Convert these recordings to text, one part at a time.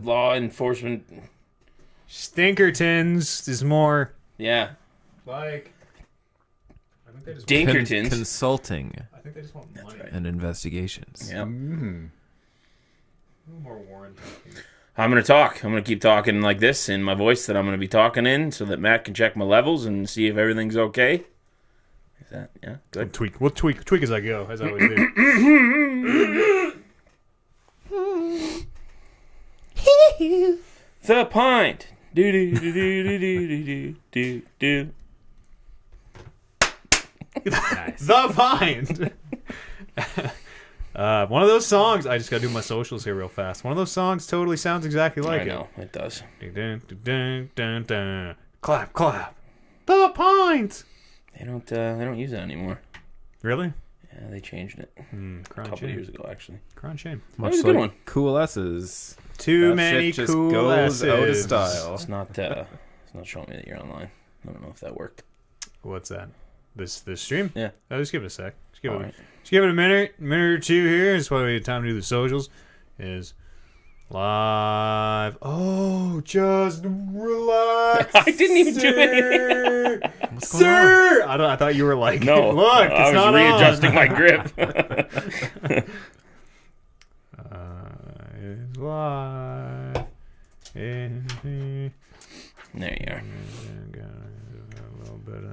law enforcement. Stinkertons is more Yeah. like. I think they just Dinkertons. Consulting I think they just want money. right. and investigations. Yep. A little more Warren talking. I'm going to talk. I'm going to keep talking like this in my voice that I'm going to be talking in so that Matt can check my levels and see if everything's okay. Is that, yeah, good. We'll tweak as I go, as I always do. The pint. Do do do do do do do do. Nice. The Vine. One of those songs. I just gotta do my socials here real fast. One of those songs totally sounds exactly like I know it does. Clap, clap. The Pint. They don't use it anymore. Really? Yeah, they changed it a Crying couple shame. years ago, actually. Crying shame. Much was a like good one. Cool S's. Too That many shit just cool goes out of S's. style. It's not showing me that you're online. I don't know if that worked. What's that? This stream? Yeah. Oh, just give it a sec. Just give All it. right. Just give it a minute or two here. That's why we have time to do the socials. Is live. Oh, just relax. I didn't even do anything. What's going on? Sir, I thought you were like, No, look, it's I was not readjusting on. my grip. It's live. There you are. A little bit.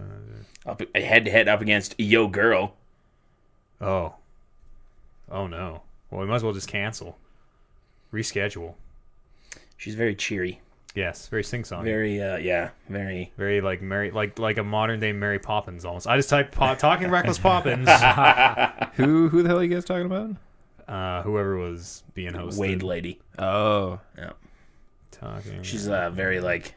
Up head to head up against Yo Girl. Oh no. Well, we might as well just cancel. Reschedule. She's very cheery. Yes, very sing-song. Very very. Very like Mary, like a modern day Mary Poppins almost. I just typed Talking Reckless Poppins. Who the hell are you guys talking about? Whoever was being hosted. Wade lady. Oh. Yeah. Talking. She's very like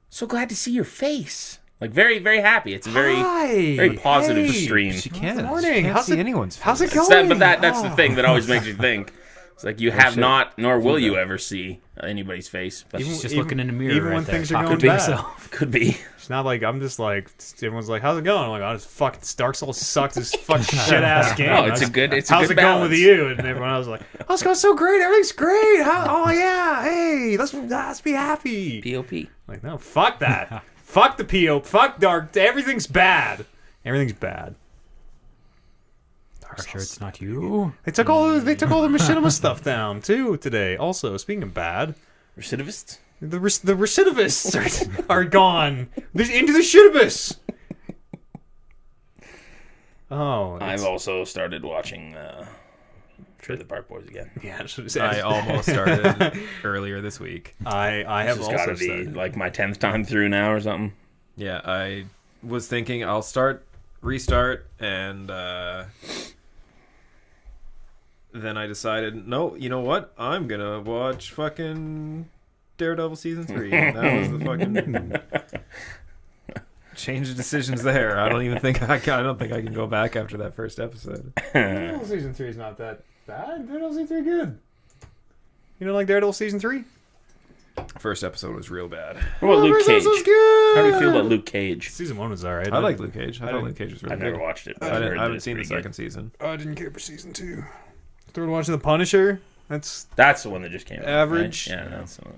so glad to see your face. Like very, very happy. It's a very Hi! very positive Hey! stream. She can't. Good She morning. can't How's see it- anyone's face. how's it It's going? but that's the thing that always makes you think. It's like you have shit. not, nor will you ever see anybody's face. But She's just looking in the mirror even right when there, things are talking going to bad. herself. could be. It's not like I'm just like everyone's like, how's it going? I'm like, oh, this fucking Dark Souls sucks. This fucking shit ass game. No, it's a good How's it going balance. with you? And everyone else was like, oh, it's going so great. Everything's great. Oh yeah, hey, let's be happy. POP. Like, no, fuck that. Fuck the PO. Fuck Dark. Everything's bad. Everything's bad. Are sure it's not you? They took all the machinima stuff down too today. Also, speaking of bad, Recidivist? the recidivists are gone. They're into the shitabus. Oh, I've also started watching Trailer Park Boys again. yeah. That's what it I says. almost started earlier this week. I have It's also gotta be started. like my 10th time through now or something. Yeah, I was thinking I'll restart, and then I decided, no, you know what? I'm gonna watch fucking Daredevil season 3. And that was the fucking change of decisions there. I don't think I can go back after that first episode. Daredevil season 3 is not that bad. Daredevil season 3 good. You don't like Daredevil season 3? First episode was real bad. What about Luke First Cage? episode's good. How do you feel about Luke Cage? Season 1 was alright. I like Luke Cage. I thought Luke Cage was really I've good. never watched it. But I I've heard that haven't it's seen the pretty second good. season. I didn't care for season 2. Started watching The Punisher. That's That's the one that just came out. Average. Right? Yeah, that's the one.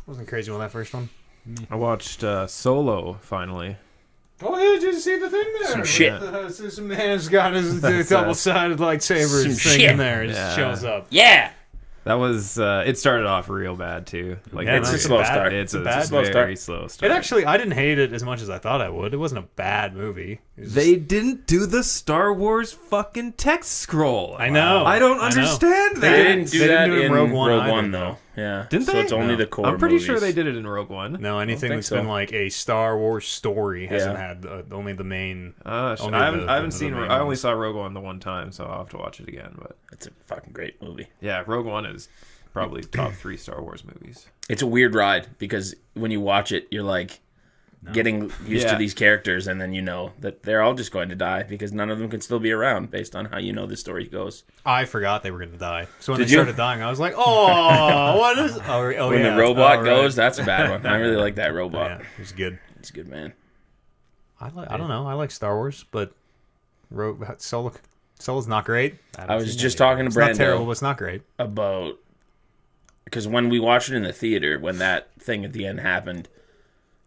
wasn't crazy with that first one. I watched Solo finally. Oh yeah, did you see the thing there? Some shit. Some man's got his That's, double-sided lightsaber some thing shit. in there. It just Yeah. shows up. Yeah! That was it started off real bad too. Like Yeah, It's no, a slow bad- start. It's a bad slow very start. slow start. It actually, I didn't hate it as much as I thought I would. It wasn't a bad movie. It was They didn't do the Star Wars fucking text scroll. I know. I don't I know. understand that. They didn't do They that didn't do it in in Rogue One either. though. Yeah. Didn't So they? it's only No. the core I'm pretty movies. sure they did it in Rogue One. No, anything think that's so. been like a Star Wars story hasn't Yeah. had only the main. I Only haven't the seen. main I only ones. saw Rogue One the one time, so I'll have to watch it again. But It's a fucking great movie. yeah, Rogue One is probably top 3 Star Wars movies. It's a weird ride because when you watch it, you're like getting used to Yeah. these characters, and then you know that they're all just going to die because none of them can still be around based on how you know the story goes. I forgot they were going to die. So when Did they you? started dying, I was like, "Oh, what is?" Oh, When yeah. the robot Oh, right. goes, that's a bad one. I really like that robot. Yeah, it was good. He's a good man. I don't know. I like Star Wars, but Solo's not great. I was haven't seen just that yet. talking to It's not Brando terrible, but it's not great. about because when we watched it in the theater, when that thing at the end happened,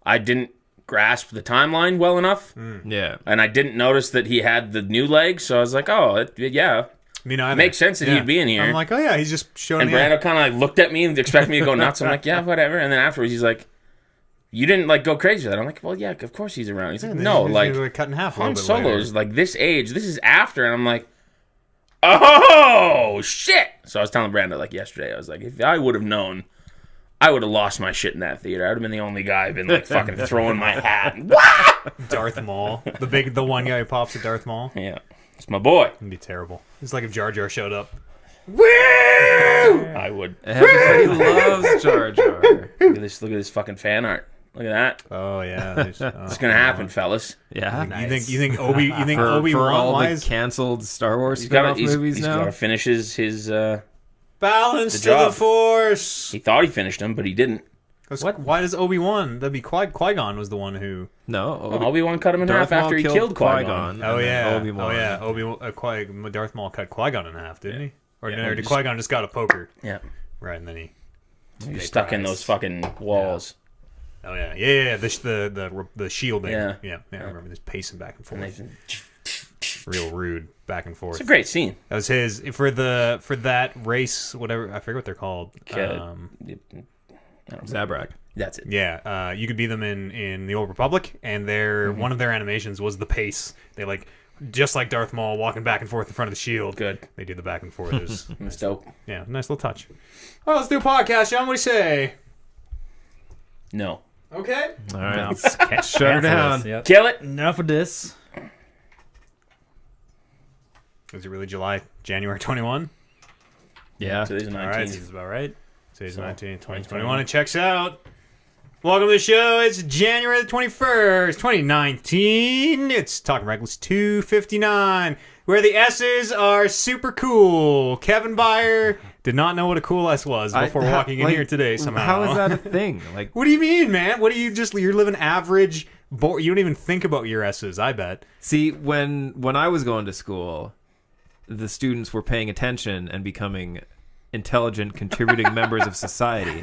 I didn't grasp the timeline well enough. Yeah. And I didn't notice that he had the new leg, so I was like, oh, yeah. Me neither. It makes sense that he'd be in here. I'm like, oh yeah, he's just showing and the Brando kind of like looked at me and expected me to go nuts. I'm like, yeah, whatever. And then afterwards, he's like, you didn't like go crazy with that. I'm like, well, yeah, of course he's around. He's like, no, like cut in half. Han Solo's like this age. This is after, and I'm like, oh shit. So I was telling Brando like yesterday. I was like, if I would have known, I would have lost my shit in that theater. I would have been the only guy been like fucking throwing my hat. Darth Maul, the one guy who pops at Darth Maul. Yeah, it's my boy. It'd be terrible. It's like if Jar Jar showed up. Woo! I would. Everybody loves Jar Jar. Look at this fucking fan art. Look at that. Oh yeah, It's gonna happen, fellas. Yeah. You think Obi-Wan for all the wise? canceled Star Wars He's spin-off movies he's now? got to finish his Balance the to job. the Force. He thought he finished them, but he didn't. What? Why does Obi-Wan? That'd be Qui-Gon was the one who. No. Obi-Wan cut him in half after he killed Qui-Gon. Oh yeah. Obi-Wan. Oh yeah. Darth Maul cut Qui-Gon in half, didn't he? Or Yeah. did Qui-Gon just got a poker? Yeah. Right, and then he He's stuck in those fucking walls. Oh yeah. The shielding. Yeah. I remember this pacing back and forth. And Real rude back and forth. it's a great scene. That was his for that race, whatever, I forget what they're called. Zabrak. That's it. Yeah, you could be them in the Old Republic, and one of their animations was the pace. They just like Darth Maul walking back and forth in front of the shield. Good. They did the back and forth. It was That's dope. yeah, nice little touch. Well, let's do a podcast, John. What do you say? No. Okay. All right. No. Shut her down. Yep. Kill it. Enough of this. Was it really January 21? Yeah. Today's the 19th. All right, seems about right. Today's 19, 2021. It checks out. Welcome to the show. It's January the 21st, 2019. It's Talking Reckless 259, where the S's are super cool. Kevin Byer did not know what a cool S was before walking in here today somehow. How is that a thing? Like, What do you mean, man? What do you're living average? You don't even think about your S's, I bet. see, when I was going to school, the students were paying attention and becoming intelligent, contributing members of society.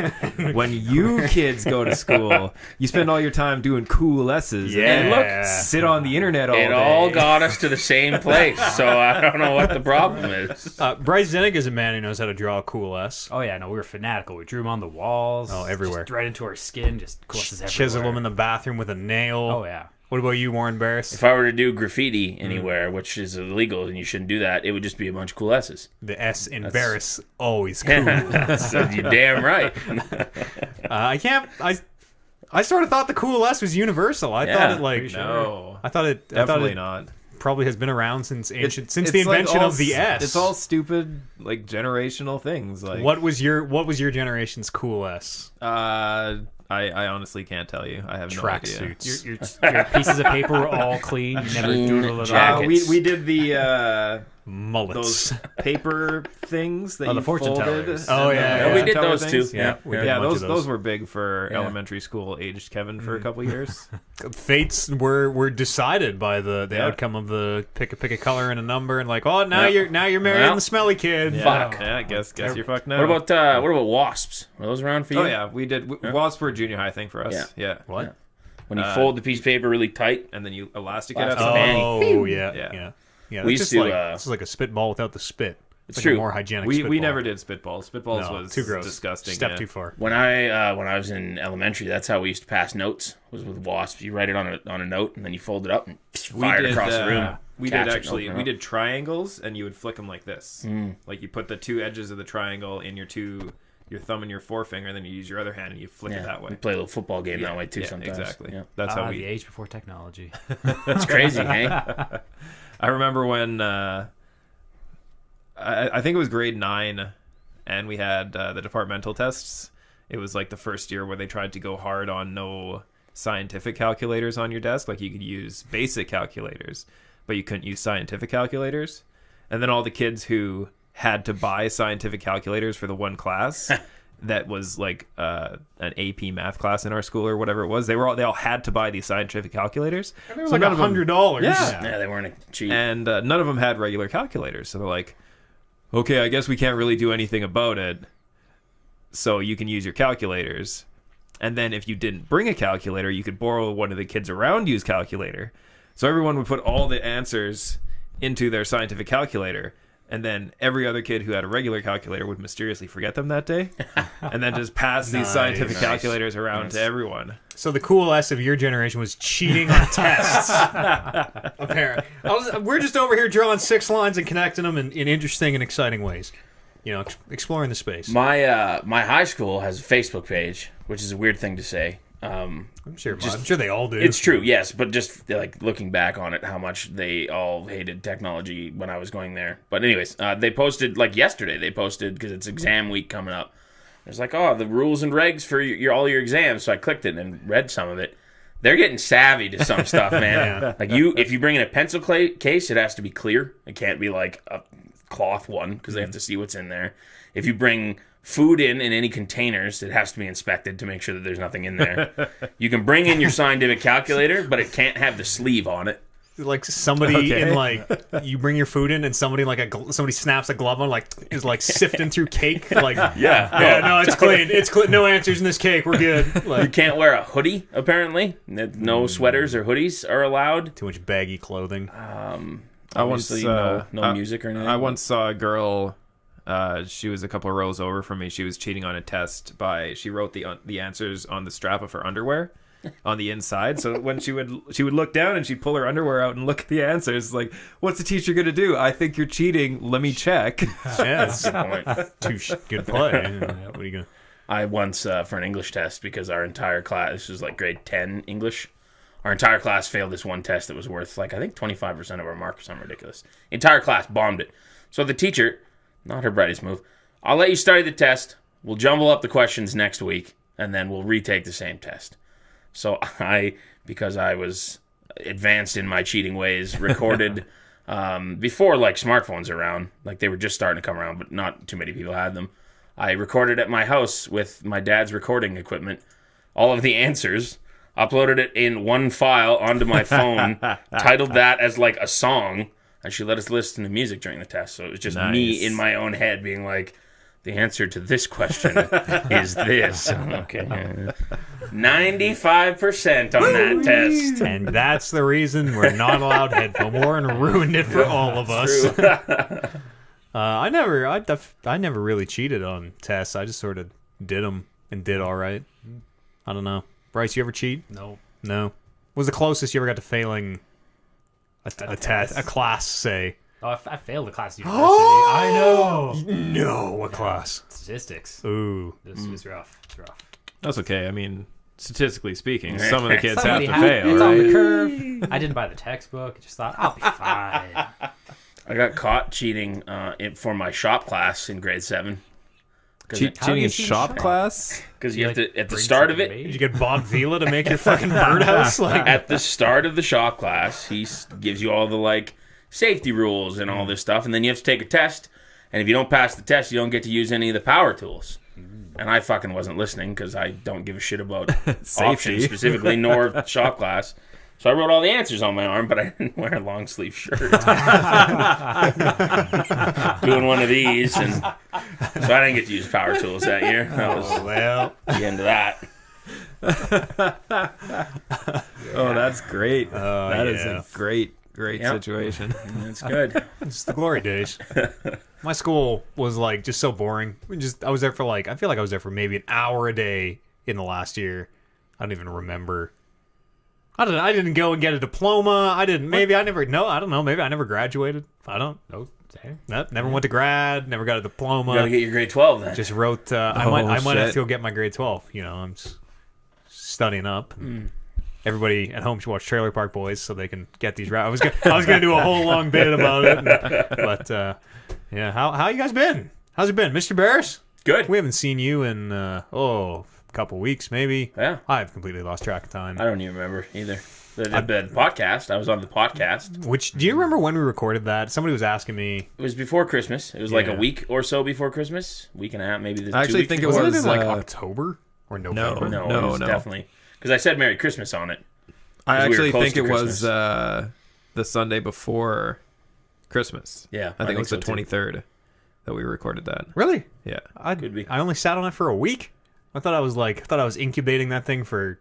When you kids go to school, you spend all your time doing cool S's and Yeah. sit on the internet all It day. all got us to the same place, so I don't know what the problem is. Bryce Zenig is a man who knows how to draw a cool S. Oh yeah, no, we were fanatical. We drew them on the walls. Oh, everywhere. Just right into our skin. Just courses everywhere. Chisel him in the bathroom with a nail. Oh yeah. What about you, Warren Barris? If I were to do graffiti anywhere, which is illegal and you shouldn't do that, it would just be a bunch of cool S's. The S in Barris always cool. So you're damn right. I can't. I sort of thought the cool S was universal. I Yeah, thought it like No. I thought it Definitely not. probably has been around since ancient since It's the like invention all of the S. It's all stupid, like generational things. Like What was your generation's cool S? I honestly can't tell you. I have no idea. Tracksuits. Your pieces of paper were all clean. You never Jean doodled it jacket. out. We did the Mullets. those paper things that Oh, you the fortune folded. tellers. and Oh, the yeah, Yeah, we fortune did teller those things. too. Yeah, we did Yeah, a bunch those of those. were big for Yeah. elementary school aged Kevin for a couple years. Fates were decided by the Yeah. outcome of the pick a color and a number and like, oh, now Yeah. you're marrying Well, the smelly kid. Fuck. Yeah, I guess you're fucked now. What about wasps? Were those around for you? Oh yeah, we did. Wasps were a junior high thing for us. Yeah. What? When you fold the piece of paper really tight. And then you elastic it out. Elastic to band. Oh yeah, Yeah. yeah. We That's used just to, like this is like a spitball without the spit. It's like true. A more hygienic. We spitball. never did spitballs. Spitballs No, was too gross. disgusting. Step yeah. too far. When I was in elementary, that's how we used to pass notes. Was with wasps. You write it on a note and then you fold it up and fire it across the room. We Catch did it, actually. open it We up. did triangles, and you would flick them like this. Like you put the two edges of the triangle in your thumb and your forefinger, and then you use your other hand and you flick it that way. We play a little football game that way too Yeah, sometimes. exactly. Yeah. That's how The we. age before technology. It's crazy, hey? I remember when I think it was grade 9, and we had the departmental tests. It was like the first year where they tried to go hard on no scientific calculators on your desk. Like you could use basic calculators, but you couldn't use scientific calculators. And then all the kids who had to buy scientific calculators for the one class that was like an AP math class in our school or whatever it was, they all had to buy these scientific calculators. It was So like none of them- $100. Yeah. Yeah, they weren't cheap. And none of them had regular calculators. So they're like, okay, I guess we can't really do anything about it. so you can use your calculators. And then if you didn't bring a calculator, you could borrow one of the kids around you's calculator. So everyone would put all the answers into their scientific calculator. And then every other kid who had a regular calculator would mysteriously forget them that day. And then just pass these scientific calculators around to everyone. So the cool S of your generation was cheating on tests. Apparently. We're just over here drawing 6 lines and connecting them in interesting and exciting ways. You know, exploring the space. My high school has a Facebook page, which is a weird thing to say. I'm sure they all do. It's true, yes, but just like looking back on it, how much they all hated technology when I was going there. But anyways, they posted like yesterday. They posted because it's exam week coming up. There's like, oh, the rules and regs for all your exams. So I clicked it and read some of it. They're getting savvy to some stuff, man. Yeah. Like if you bring in a pencil case, it has to be clear. It can't be like a cloth one because they have to see what's in there. If you bring food in any containers, it has to be inspected to make sure that there's nothing in there. You can bring in your scientific calculator, but it can't have the sleeve on it. Like somebody in like you bring your food in and somebody like somebody snaps a glove on like is like sifting through cake like no, it's clean, no answers in this cake, we're good. Like, you can't wear a hoodie apparently. No sweaters or hoodies are allowed. Too much baggy clothing. Obviously, no music or anything. I once saw a girl. She was a couple of rows over from me. She was cheating on a test she wrote the answers on the strap of her underwear on the inside. So when she would look down and she'd pull her underwear out and look at the answers, like, what's the teacher going to do? I think you're cheating. Let me check. Yeah, that's a good point. Good play. What are you gonna? I once for an English test because our entire class. This was like grade 10 English. Our entire class failed this one test that was worth like I think 25% of our mark or something ridiculous. The entire class bombed it. So the teacher. Not her brightest move. I'll let you study the test. We'll jumble up the questions next week, and then we'll retake the same test. So because I was advanced in my cheating ways, recorded before like smartphones around. Like they were just starting to come around, but not too many people had them. I recorded at my house with my dad's recording equipment all of the answers, uploaded it in one file onto my phone, titled that as like a song. And she let us listen to music during the test. So it was just me in my own head being like, the answer to this question is this. Okay. 95% on that test. And that's the reason we're not allowed headphone. Warren ruined it for all of us. I never really cheated on tests. I just sort of did them and did all right. I don't know. Bryce, you ever cheat? No. What was the closest you ever got to failing a test, a class, say? Oh, I failed a class at university. I know. No, what class? Statistics. Ooh. This was rough. It's rough. That's okay. I mean, statistically speaking, some of the kids have to Somebody fail, It's on the right? curve. I didn't buy the textbook. I just thought, I'll be fine. I got caught cheating for my shop class in grade 7. Cheating in shop class? Because you have to, at the bring start of something it, Did you get Bob Vila to make your fucking birdhouse? Like, at the start of the shop class, he gives you all the like safety rules and all this stuff, and then you have to take a test. And if you don't pass the test, you don't get to use any of the power tools. And I fucking wasn't listening because I don't give a shit about options specifically, nor shop class. So I wrote all the answers on my arm, but I didn't wear a long sleeve shirt. Doing one of these, and so I didn't get to use power tools that year. That was the end of that. Oh, that's great. That is yeah. a great situation. That's good. it's the glory days. My school was like just so boring. I was there for like, I feel like I was there for maybe an hour a day in the last year. I don't even remember. I didn't go and get a diploma. I don't know. Maybe I never graduated. I don't know. Never went to grad. Never got a diploma. You gotta get your grade 12 then. Just wrote. I might have to go get my grade 12. You know, I'm just studying up. Everybody at home should watch Trailer Park Boys so they can get these right. I was gonna do a whole long bit about it, but yeah. How you guys been? How's it been, Mr. Barris? Good. We haven't seen you in a couple weeks maybe. Yeah. I've completely lost track of time. I don't even remember either. The podcast. I was on the podcast. Do you remember when we recorded that? Somebody was asking me. It was before Christmas. It was like a Yeah. week or so before Christmas. Week and a half, maybe. I actually think it Wasn't was it in like October or November? No, No, it was no. definitely because I said Merry Christmas on it. I 'Cause we were actually close think to it was Christmas. the Sunday before Christmas. Yeah, I think it was so the too. 23rd. that we recorded that. Really? Yeah. Could be. I only sat on it for a week. I thought I was incubating that thing for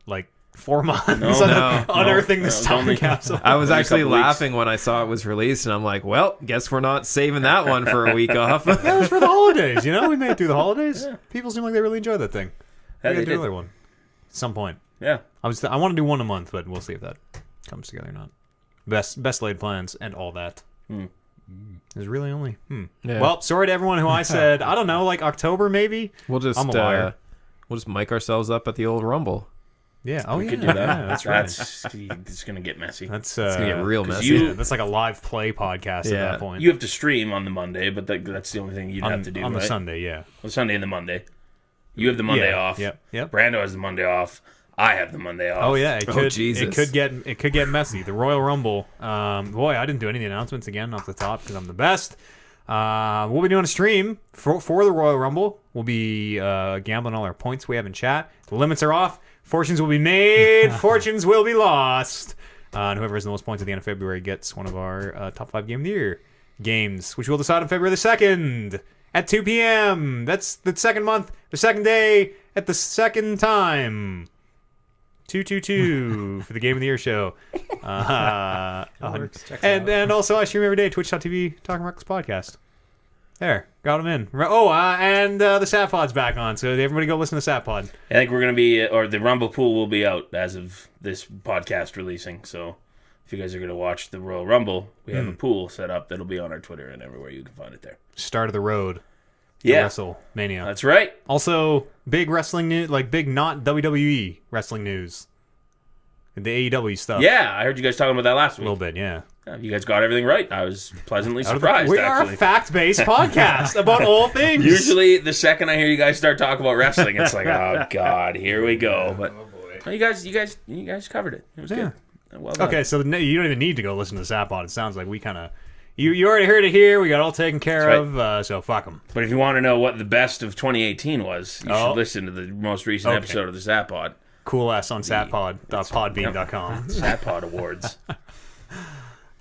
like 4 months. Unearthing the time only- capsule. I was Only a actually couple weeks. laughing when I saw it was released, and I'm like, well, guess we're not saving that one for a week off. That was for the holidays. You know, we made it through the holidays. People seem like they really enjoyed that thing. Yeah, We they gotta do did. another one at some point. Yeah. I want to do one a month, but we'll see if that comes together or not. Best laid plans and all that. There's really only. Yeah. Well, sorry to everyone who I said I don't know, like October maybe. We'll just I'm a liar. we'll just mic ourselves up at the old Rumble. Yeah. Oh We yeah. could do that. Yeah, that's right. It's going to get messy. That's It's gonna get real 'cause messy. you- yeah, that's like a live play podcast at Yeah. that point. You have to stream on the Monday, but that's the only thing you'd have to do, on the right? Sunday, yeah. The Sunday and the Monday. You have the Monday Yeah, off. yep, yep. Brando has the Monday off. I have the Monday off. Oh yeah, it Oh, could. Jesus. It could get messy. The Royal Rumble. Boy, I didn't do any of the announcements again off the top because I'm the best. We'll be doing a stream for the Royal Rumble. We'll be gambling all our points we have in chat. The limits are off. Fortunes will be made. Fortunes will be lost. And whoever has the most points at the end of February gets one of our top 5 game of the year games, which we'll decide on February the 2nd at 2 p.m. That's the second month, the second day, at the second time. 222 for the Game of the Year show. And also I stream every day, twitch.tv, Talking Reckless Podcast. There, got them in. And the Sat Pod's back on, so everybody go listen to Sat Pod. I think we're going to be, or the Rumble pool will be out as of this podcast releasing. So if you guys are going to watch the Royal Rumble, we have a pool set up that'll be on our Twitter and everywhere. You can find it there. Start of the road. To Yeah, WrestleMania. that's right. Also, big wrestling news, like big not WWE wrestling news. The AEW stuff. Yeah, I heard you guys talking about that last A week. little bit, yeah. Yeah, you guys got everything right. I was pleasantly surprised, We are actually. a fact-based podcast about all things. Usually, the second I hear you guys start talking about wrestling, it's like, oh god, here we go. But no, you guys covered it. It was good. Well done. Okay, so you don't even need to go listen to Zapod. It sounds like we kind of... You already heard it here. We got all taken care That's of, so fuck them. But if you want to know what the best of 2018 was, you Oh. should listen to the most recent Okay. episode of the Zapod. Cool ass on satpod.podbean.com. Zapod Awards.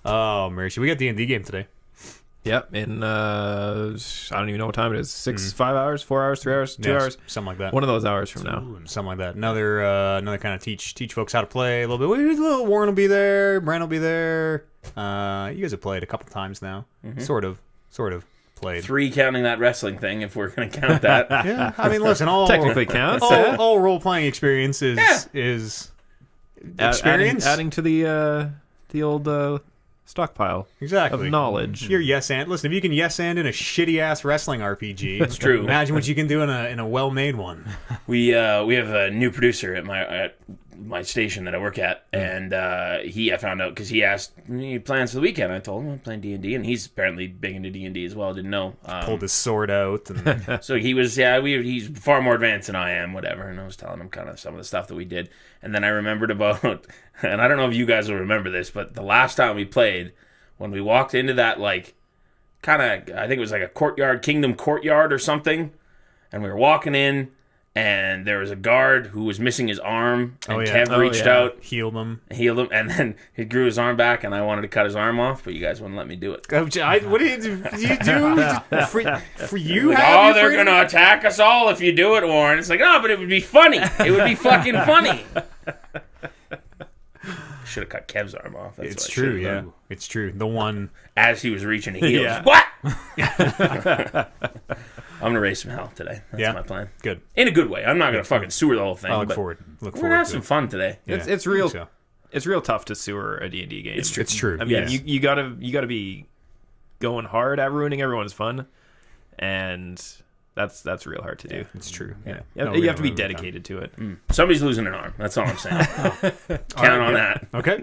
Oh, Marisha, we got D&D game today. Yep. In I don't even know what time it is. 5 hours, 4 hours, 3 hours, 2 Yes, hours. something like that. One of those hours from now. Something like that. Another kind of teach folks how to play a little bit. Warren will be there. Brand will be there. You guys have played a couple times now. Sort of played. 3 counting that wrestling thing, if we're going to count that. Yeah, I mean, listen, all Technically counts. yeah. all role playing experience is experience. Adding to the old stockpile Exactly. of knowledge. You're yes and listen. If you can yes and in a shitty ass wrestling RPG, It's true. Imagine what you can do in a well made one. We have a new producer at my station that I work at, and I found out because he asked me plans for the weekend. I told him I'm playing D&D, and he's apparently big into D&D as well. Didn't know. Pulled his sword out. And, So he was, he's far more advanced than I am, whatever. And I was telling him kind of some of the stuff that we did. And then I remembered about, and I don't know if you guys will remember this, but the last time we played, when we walked into that, like, kind of, I think it was like a courtyard, kingdom courtyard or something. And we were walking in, and there was a guard who was missing his arm. And Kev reached out, healed him. healed him, and then he grew his arm back, and I wanted to cut his arm off, but you guys wouldn't let me do it. What do you do? For you? Like, have oh, your they're freedom? gonna attack us all if you do it, Warren. It's like, no, but it would be funny. It would be fucking funny. Should have cut Kev's arm off. That's It's what I true, should've yeah. done. It's true. The one. As he was reaching to heal. Yeah. What? I'm gonna raise some hell today. That's Yeah. my plan. Good. In a good way. I'm not gonna fucking sewer the whole thing. I look but forward. We're gonna have some fun today. Yeah, It's I real. think so. It's real tough to sewer a D&D game. It's true. It's true. I mean, yes. you gotta be going hard at ruining everyone's fun, and that's real hard to do. It's true. Yeah. You No, have we to be don't dedicated to it. Somebody's losing an arm. That's all I'm saying. Count on that. Okay.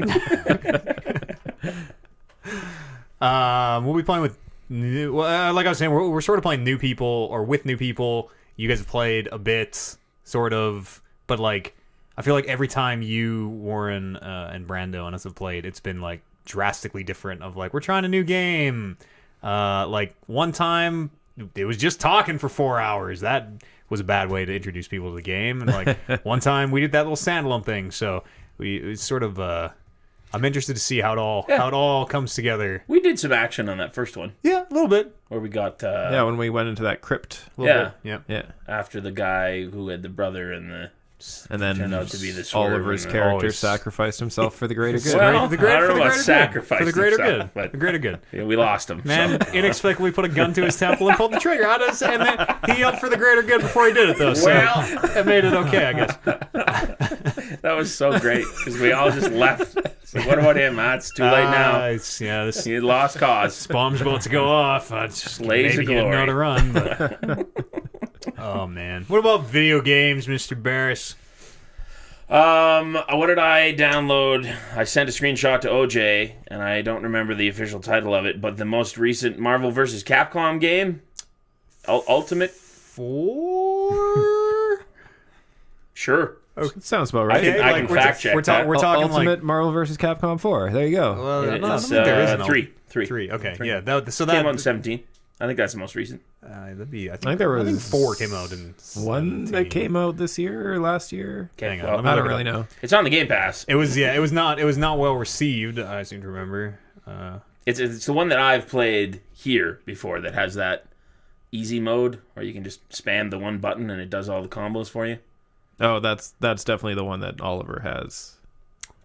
We'll be playing with like I was saying, we're sort of playing new people or with new people. You guys have played a bit, sort of, but like I feel like every time you, Warren, and Brando and us have played, it's been like drastically different. Of like we're trying a new game. Like one time it was just talking for 4 hours. That was a bad way to introduce people to the game. And like one time we did that little standalone thing. So it was sort of I'm interested to see how it all comes together. We did some action on that first one Yeah, a little bit. where we got Yeah, when we went into that crypt. A little bit. Yeah. Yeah. after the guy who had the brother and the And then turned out to be the swerve Oliver's and character always- sacrificed himself for the greater good. Well, I don't know about good. For the greater himself, good. but The greater good. yeah, we lost him. Man so. inexplicably put a gun to his temple and pulled the trigger. How does and then he yelled for the greater good before he did it though. So Well. it made it okay, I guess. That was so great because we all just left. So what about him? It's too late now. This He lost cause. bomb's about to go off. Just Blaze maybe of he didn't know glory. to run. But... oh man, what about video games, Mr. Barris? What did I download? I sent a screenshot to OJ, and I don't remember the official title of it, but the most recent Marvel vs. Capcom game, Ultimate. 4. Sure. Sounds about right. I can fact check We're that. talking Ultimate like Marvel vs. Capcom 4. There you go. well, I don't It's think there is an 3. 3. Okay, Three. yeah. So Came that out in 17. I think that's the most recent. that'd be. I think there was 4 came out in one that 17. came out this year or last year. Okay, Hang on, well, let me I look don't it really up. know. it's on the Game Pass. It was not well received. I seem to remember. It's the one that I've played here before that has that easy mode where you can just spam the one button and it does all the combos for you. Oh, that's definitely the one that Oliver has.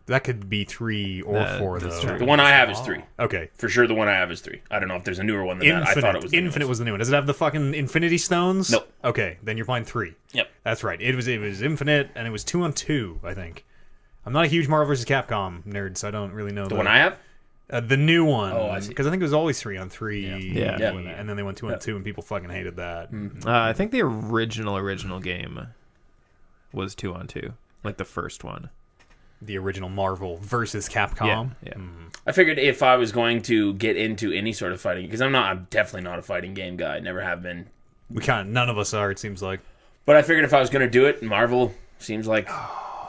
That could be 3 or 4 that's though. true. The one I have is 3. Okay. For sure, the one I have is 3. I don't know if there's a newer one than that. I thought it was the Infinite newest. was the new one. Does it have the fucking Infinity Stones? Nope. Okay, then you're playing 3. Yep. That's right. It was Infinite and it was 2-on-2, I think. I'm not a huge Marvel vs. Capcom nerd, so I don't really know The one I have? the new one. Oh, I see. Because I think it was always 3-on-3. Yeah. Yeah. And then they went 2-on-2 and people fucking hated that. I think the original game was 2-on-2, like the first one. The original Marvel versus Capcom. Yeah. I figured if I was going to get into any sort of fighting, because I'm definitely not a fighting game guy. Never have been. None of us are, it seems like. But I figured if I was going to do it, Marvel seems like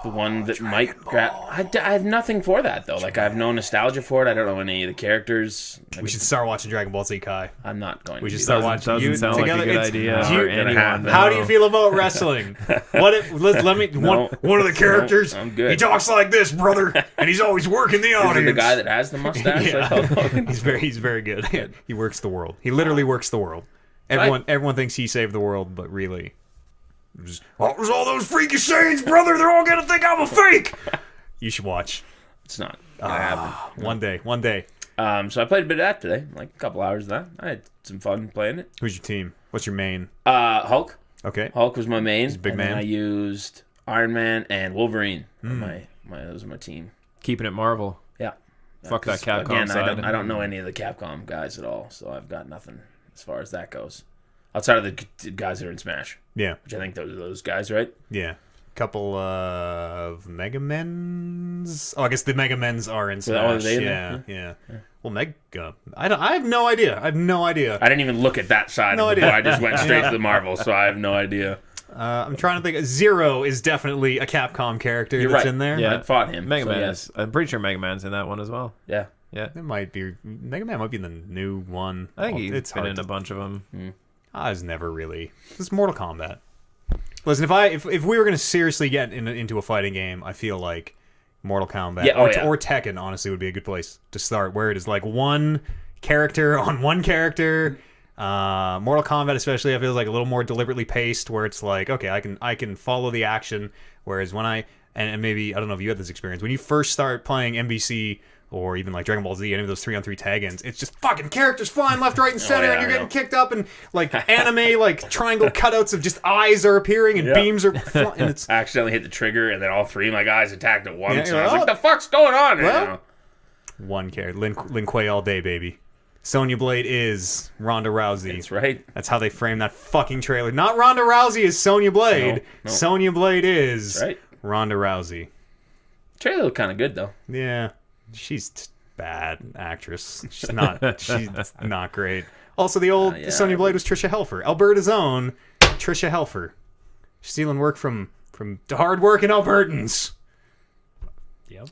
the one that might grab. I have nothing for that though. Like I have no nostalgia for it. I don't know any of the characters. We should start watching Dragon Ball Z Kai. I'm not going. We to should do start that. watching. Doesn't sound like a good idea. you- for gonna anyone. have that. How do you feel about wrestling? What if let me No. one of the characters? No, I'm good. He talks like this, brother, and he's always working the Is audience. it the guy that has the mustache? Yeah. Like Hulk Hogan? he's very good. He works the world. He literally works the world. Everyone thinks he saved the world, but really, it was all those freaky shades, brother. They're all gonna think I'm a fake. You should watch It's not gonna happen. one day. So I played a bit of that today, like a couple hours of that. I had some fun playing it. Who's your team? What's your main? Hulk. Okay. Hulk was my main. He's a big and man. then I used Iron Man and Wolverine. Those are my team. Keeping it Marvel. Yeah. Fuck that 'Cause, Capcom again, side. I don't know any of the Capcom guys at all, so I've got nothing as far as that goes. Outside of the guys that are in Smash, Yeah. which I think those are those guys, right? Yeah. Couple of Mega Men's. Oh, I guess the Mega Men's are in Smash. are they in yeah, there? yeah. Well, Mega. I have no idea. I I didn't even look at that side No of the idea. board. I just went straight to the Marvel, so I have no idea. I'm trying to think. Zero is definitely a Capcom character You're that's right. in there. Yeah. I fought him. Mega so Man yes. is. I'm pretty sure Mega Man's in that one as well. Yeah. Yeah. It might be Mega Man. Might be the new one. I think it's he's been hard in a bunch of them. I was never really. It's Mortal Kombat. Listen, if we were going to seriously get into a fighting game, I feel like Mortal Kombat or Tekken honestly would be a good place to start, where it is like one character on one character. Mortal Kombat especially, I feel like a little more deliberately paced, where it's like, okay, I can follow the action. Whereas when and maybe I don't know if you had this experience when you first start playing MBC or even like Dragon Ball Z, any of those 3-on-3 tag-ins, it's just fucking characters flying left, right, and center, yeah, and you're I getting know. kicked up, and like anime, like triangle cutouts of just eyes are appearing and beams are, and it's I accidentally hit the trigger, and then all three of my guys attacked at once. Yeah, and you're I was like, like, "The fuck's going on?" right well, now? one character. Lin Kuei all day, baby. Sonya Blade is Ronda Rousey. That's right. That's how they frame that fucking trailer. Not Ronda Rousey is Sonya Blade. No. Sonya Blade is That's right. Ronda Rousey. Trailer looked kind of good though. Yeah, she's bad actress. She's not great. Also, the old Yeah. Sonya Blade was Trisha Helfer, Alberta's own Trisha Helfer, stealing work from hard working Albertans. Yep.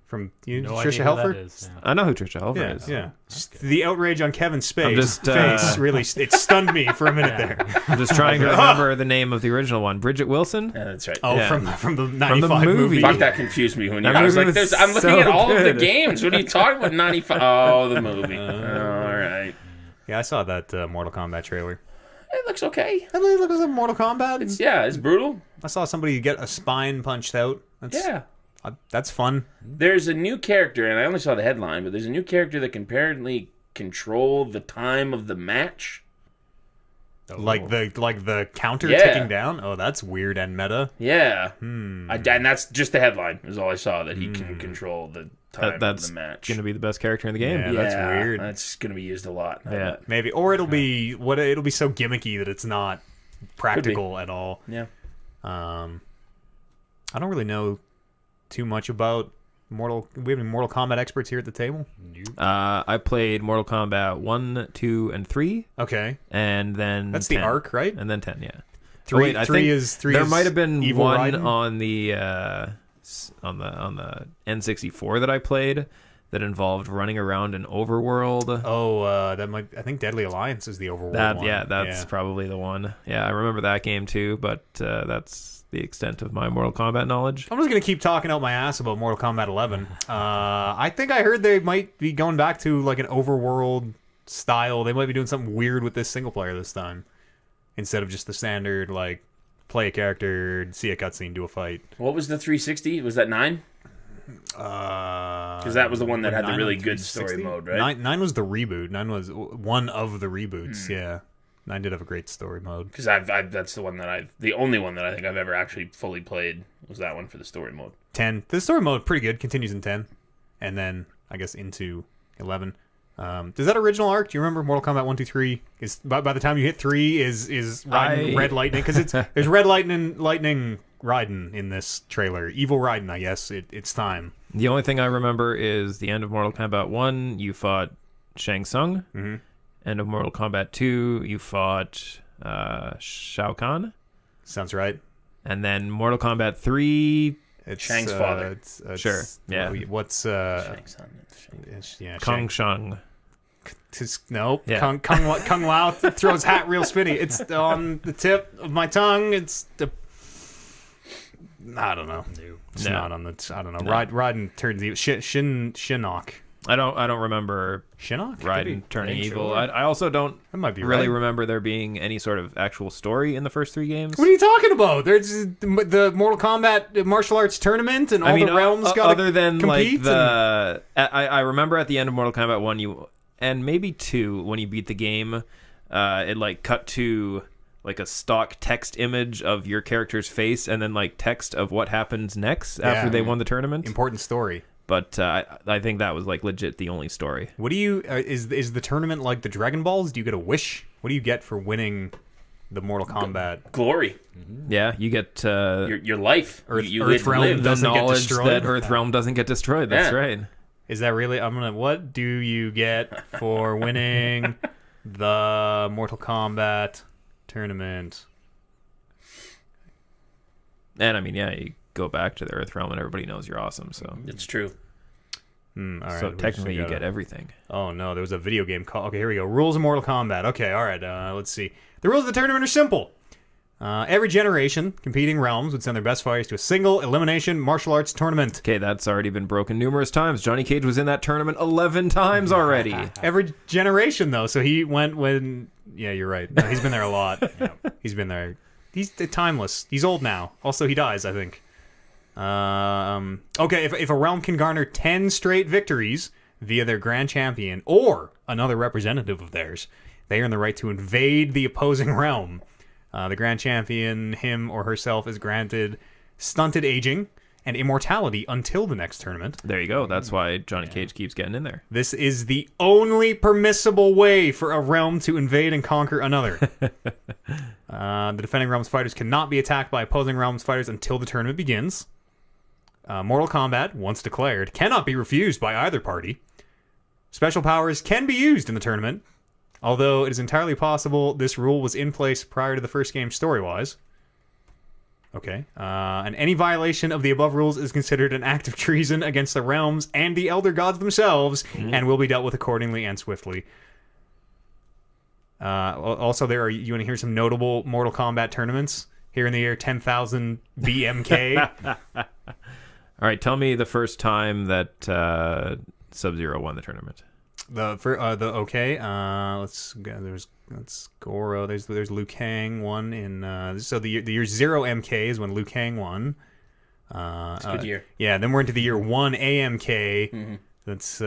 from No Trisha idea who that Helfer. is. Yeah. I know who Trisha Helfer Yeah, is. yeah. The outrage on Kevin's face, just, face really it stunned me for a minute there. I'm just trying to remember the name of the original one. Bridget Wilson? Yeah, that's right. Oh, Yeah. from the 95 movie. movie. Fuck, that confused me when you. That I was movie like, was I'm looking so at all of the good. games. What are you talking about? 95. Oh, the movie. All right. Yeah, I saw that Mortal Kombat trailer. It looks okay. That looks like Mortal Kombat. It's brutal. I saw somebody get a spine punched out. That's fun. There's a new character, and I only saw the headline, but there's a new character that can apparently control the time of the match. Like the counter Yeah. ticking down. Oh, that's weird and meta. Yeah. And that's just the headline, is all I saw, that he can control the time That's of the match. going to be the best character in the game. Yeah, that's weird. That's going to be used a lot. I Yeah. bet. Maybe, or it'll be it'll be so gimmicky that it's not practical at all. Yeah. I don't really know too much about Mortal. We have any Mortal Kombat experts here at the table? I played Mortal Kombat 1, 2, and 3, Okay, and then that's 10. the arc, right? And then 10, yeah. Three, Oh, wait, I three think is three. there is might have been Evil one Raiden? on the N64 that I played that involved running around an overworld. Oh, that might. I think Deadly Alliance is the overworld one. That's probably the one. Yeah, I remember that game too, but that's the extent of my Mortal Kombat knowledge. I'm just gonna keep talking out my ass about Mortal Kombat 11. I think I heard they might be going back to like an overworld style. They might be doing something weird with this single player this time, instead of just the standard like play a character, see a cutscene, do a fight. What was the 360? Was that 9? Because that was the one that had the 9 really on good story 360? mode, right? Nine was the reboot. 9 was one of the reboots. Yeah, 9 did have a great story mode. Because that's the one the only one that I think I've ever actually fully played was that one for the story mode. 10, the story mode pretty good. Continues in 10, and then I guess into 11. Does that original arc? Do you remember Mortal Kombat 1, 2, 3? Is by the time you hit 3 is Raiden, Red Lightning, because there's Red Lightning Raiden in this trailer. Evil Raiden, I guess. It's time. The only thing I remember is the end of Mortal Kombat 1, you fought Shang Tsung. Mm-hmm. End of Mortal Kombat 2, you fought Shao Kahn. Sounds right. And then Mortal Kombat 3, It's Shang's father. Sure, yeah. What's Shang's son. yeah, Kong Shang. Shang. Nope. Yeah. Kung Lao throws hat real spinny. It's on the tip of my tongue. It's the. I don't know. It's No. not on the. I don't know. No. Raiden turns evil. Shinnok. I don't remember Shinnok. Raiden turning Ain't evil. sure. I also don't That might be really right. remember there being any sort of actual story in the first 3 games. What are you talking about? There's the Mortal Kombat martial arts tournament, and all the realms got other than like compete. the I remember at the end of Mortal Kombat 1 you and maybe 2 when you beat the game it like cut to like a stock text image of your character's face and then like text of what happens next after they won the tournament. Important story. But I think that was like legit the only story. What do you is the tournament like the Dragon Balls? Do you get a wish? What do you get for winning the Mortal Kombat? Glory. Yeah, you get Your life. You Earthrealm live. the doesn't get knowledge destroyed? that Earthrealm doesn't get destroyed. That's Yeah. right. Is that really? What do you get for winning the Mortal Kombat tournament? And I mean, yeah, you go back to the Earthrealm and everybody knows you're awesome. So, It's true. All right, so we technically, you gotta- get everything. Oh no, there was a video game call. Okay, here we go. Rules of Mortal Kombat. Okay, all right. Let's see. The rules of the tournament are simple. Every generation, competing realms would send their best fighters to a single elimination martial arts tournament. Okay, that's already been broken numerous times. Johnny Cage was in that tournament 11 times already. Every generation, though. So he went when. Yeah, you're right. No, he's been there a lot. He's been there. He's timeless. He's old now. Also, he dies, I think. Okay, if a realm can garner 10 straight victories via their grand champion or another representative of theirs, they earn the right to invade the opposing realm. The grand champion, him or herself, is granted stunted aging and immortality until the next tournament. There you go. That's why Johnny Cage keeps getting in there. This is the only permissible way for a realm to invade and conquer another. The defending realm's fighters cannot be attacked by opposing realm's fighters until the tournament begins. Mortal Kombat, once declared, cannot be refused by either party. Special powers can be used in the tournament, although it is entirely possible this rule was in place prior to the first game story-wise. Okay. And any violation of the above rules is considered an act of treason against the realms and the elder gods themselves, and will be dealt with accordingly and swiftly. Also, you want to hear some notable Mortal Kombat tournaments here in the year 10,000 BMK. All right, tell me the first time that Sub-Zero won the tournament. Let's go. There's Goro. There's Liu Kang won in so the year 0 MK is when Liu Kang won. It's a good year. Yeah, then we're into the year 1 AMK. Mm-hmm. That's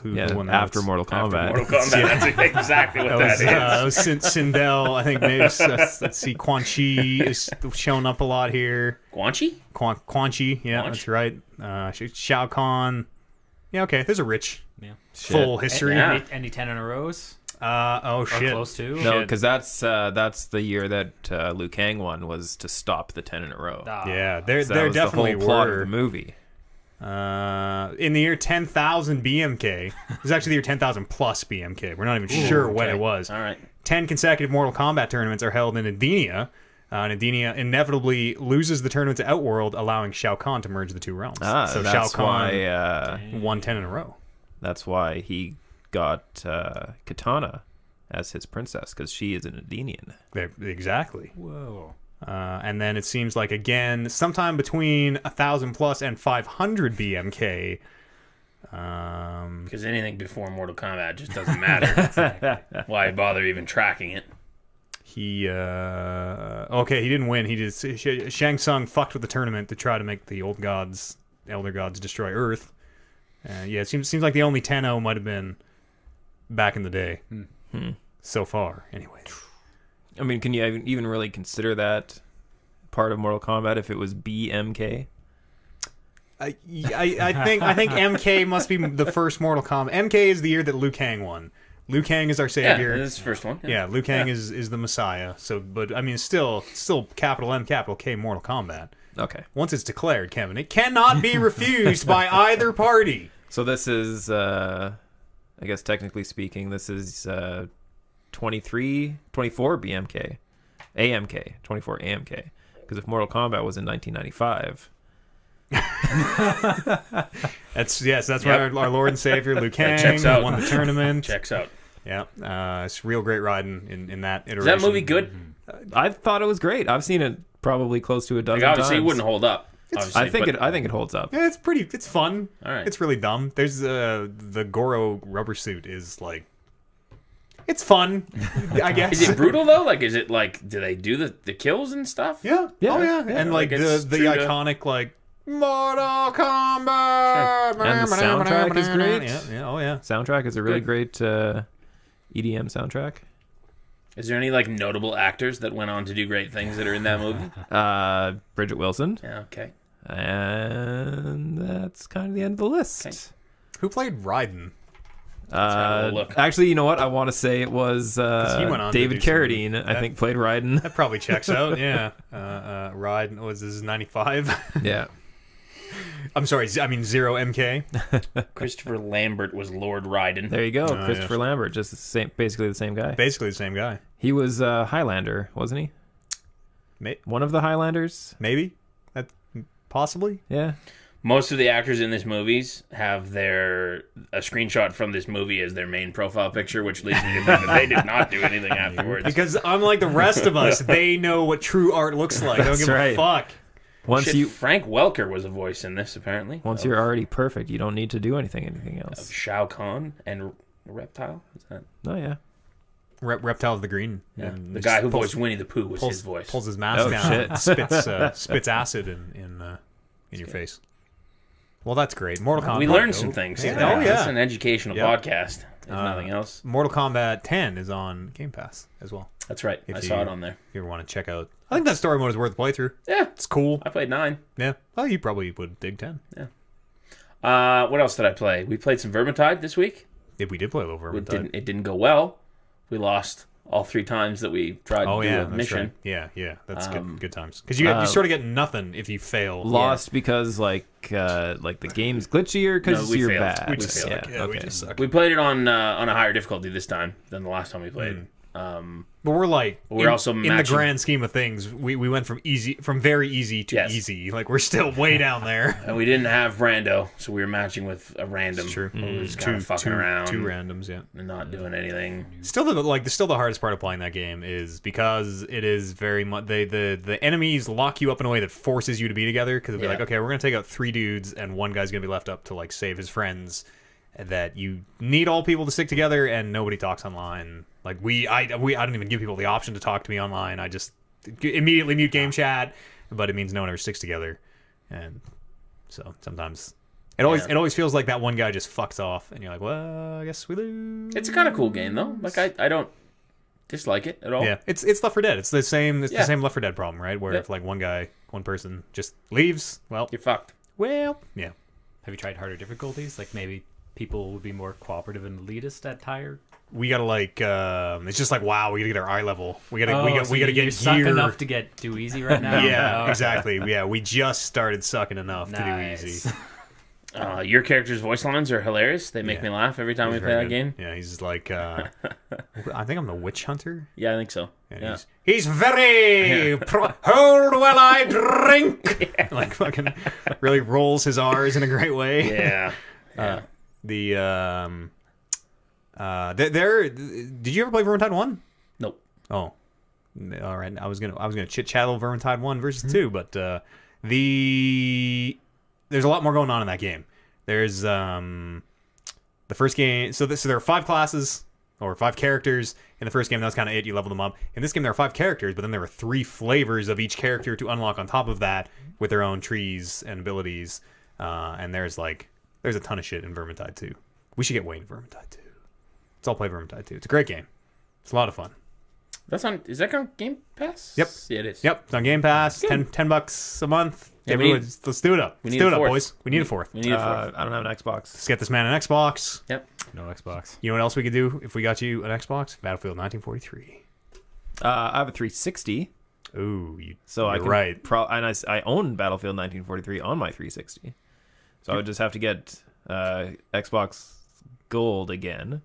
who won that. After Mortal Kombat. After Mortal Kombat. That's exactly what that is. That was Sindel. I think maybe let's see. Quan Chi is showing up a lot here. Quan Chi? Quan Chi. Yeah, that's right. Shao Kahn. Yeah, okay. There's a rich, full history. Any 10 in a rows? Oh shit. Or close to? No, because that's the year that Liu Kang won, was to stop the 10 in a row. Yeah, there So that was definitely the whole plot were. of the movie. In the year 10,000 BMK, it was actually the year 10,000 plus BMK. We're not even sure when it was. All right. 10 consecutive Mortal Kombat tournaments are held in Edenia. And Edenia inevitably loses the tournament to Outworld, allowing Shao Kahn to merge the two realms. So Shao that's Kahn why won 10 in a row. that's why he got Katana as his princess, because she is an Edenian. Exactly. Whoa. And then it seems like, again, sometime between 1,000 plus and 500 BMK. Because anything before Mortal Kombat just doesn't matter. Why bother even tracking it? He didn't win. He just Shang Tsung fucked with the tournament to try to make the elder gods destroy Earth. It seems like the only 10-0 might have been back in the day. So far, anyway. I mean, can you even really consider that part of Mortal Kombat if it was BMK? I think MK must be the first Mortal Kombat. MK is the year that Liu Kang won. Liu Kang is our savior. Yeah, this is the first one. Yeah, Liu Kang is the Messiah. So, but I mean, it's still capital M, capital K Mortal Kombat. Okay. Once it's declared, Kevin, it cannot be refused by either party. So this is, I guess technically speaking, this is 24 BMK, AMK, 24 AMK. Because if Mortal Kombat was in 1995... That's why our Lord and Savior Liu Kang checks out. won the tournament. Checks out. Yeah, it's real great riding in that iteration. Is that movie good? I thought it was great. I've seen it probably close to a dozen Obviously, times. it wouldn't hold up. I think it holds up. Yeah, it's fun. All right. It's really dumb. There's the Goro rubber suit is like, it's fun, I guess. Is it brutal though? Like, is it like, do they do the kills and stuff? Yeah. Yeah. Oh yeah. And like it's the true to- iconic like Mortal Kombat. Sure. And the soundtrack is great. Yeah. Oh yeah. Soundtrack is a really great EDM soundtrack. Is there any like notable actors that went on to do great things that are in that movie? Bridget Wilson. Yeah. Okay. And that's kind of the end of the list. Okay. Who played Raiden? have a little look. Actually, you know what? I want to say it was he went on to David do some- Carradine, I think, played Raiden. That probably checks out. Yeah. Raiden was this 95. Yeah. I'm sorry. I mean 0 MK. Christopher Lambert was Lord Raiden. There you go. Oh, Christopher yes. Lambert, just the same, basically the same guy. Basically the same guy. He was Highlander, wasn't he? One of the Highlanders? Maybe. That possibly. Yeah. Most of the actors in this movies have a screenshot from this movie as their main profile picture, which leads me to think that they did not do anything afterwards. Because unlike the rest of us, they know what true art looks like. They don't That's give a right. fuck. Frank Welker was a voice in this, apparently. Once you're already perfect, you don't need to do anything else. Of Shao Kahn and Reptile. Is that? Oh yeah. Reptile's the green. Yeah. And The just guy who pulls- voiced Winnie the Pooh was his voice. Pulls his mask Oh, down. shit. Spits acid in your face. Well, that's great. Mortal Kombat. We learned some things Yeah. today. Oh, yeah. It's an educational Yeah. podcast, if nothing else. Mortal Kombat 10 is on Game Pass as well. That's right. If I you- saw it on there. If you ever want to check out. I think that story mode is worth a playthrough. Yeah. It's cool. I played 9. Yeah. Well, you probably would dig 10. What else did I play? We played some Vermintide this week. If we did play a little Vermintide. It didn't go well. We lost all 3 times that we tried to do a that's mission. right. Yeah. That's good times. Because you sort of get nothing if you fail. Lost because the game's glitchy or because No, we you're failed. bad. We just failed. We just suck. We played it on a higher difficulty this time than the last time we played. But we're like, We're also in the matching- grand scheme of things, we went from very easy to Yes. easy. Like we're still way down there. And we didn't have Brando, so we were matching with a random. It's true. Who was kind of fucking around Two randoms, yeah. and not doing anything. Still, the hardest part of playing that game is because it is very much the enemies lock you up in a way that forces you to be together. Because they'll be like, okay, we're gonna take out 3 dudes, and one guy's gonna be left up to like save his friends. That you need all people to stick together, and nobody talks online. Like I don't even give people the option to talk to me online. I just immediately mute game chat, but it means no one ever sticks together, and so sometimes it always feels like that one guy just fucks off, and you're like, well, I guess we lose. It's a kind of cool game though. Like I don't dislike it at all. Yeah, it's Left 4 Dead. It's the same Left 4 Dead problem, right? Where if like one person just leaves, well, You're fucked. well, yeah. Have you tried harder difficulties? Like maybe people would be more cooperative and elitist at higher. We gotta like, it's just like wow. We gotta get our eye level. We gotta So we gotta you're get suck gear. enough to get too easy right now. Yeah, Oh, exactly. Yeah, we just started sucking enough to do nice. easy. Your character's voice lines are hilarious. They make Yeah. me laugh every time we He's play very that good. game. Yeah, he's like, I think I'm the witch hunter. Yeah, I think so. And Yeah. he's very hold while I drink. Like fucking really rolls his R's in a great way. Yeah. Yeah. Did you ever play Vermintide 1? Nope. Oh, all right. I was gonna chit chat over Vermintide 1 versus 2, but there's a lot more going on in that game. There's the first game. So there are 5 classes or 5 characters. In the first game, that was kind of it. You level them up. In this game, there are 5 characters, but then there are 3 flavors of each character to unlock on top of that with their own trees and abilities. And there's a ton of shit in Vermintide 2. We should get Wayne Vermintide 2. Let's all play Vermintide 2. It's a great game. It's a lot of fun. That's on. Is that on Game Pass? Yep. Yeah, it is. Yep, it's on Game Pass. Good. $10 a month. Yeah, Everyone, let's do it up. we Let's need do a it up, fourth. boys. We need a fourth. We need a fourth. I don't have an Xbox. Let's get this man an Xbox. Yep. No Xbox. You know what else we could do if we got you an Xbox? Battlefield 1943. I have a 360, Ooh, so I you're can right. I own Battlefield 1943 on my 360, so I would just have to get Xbox Gold again.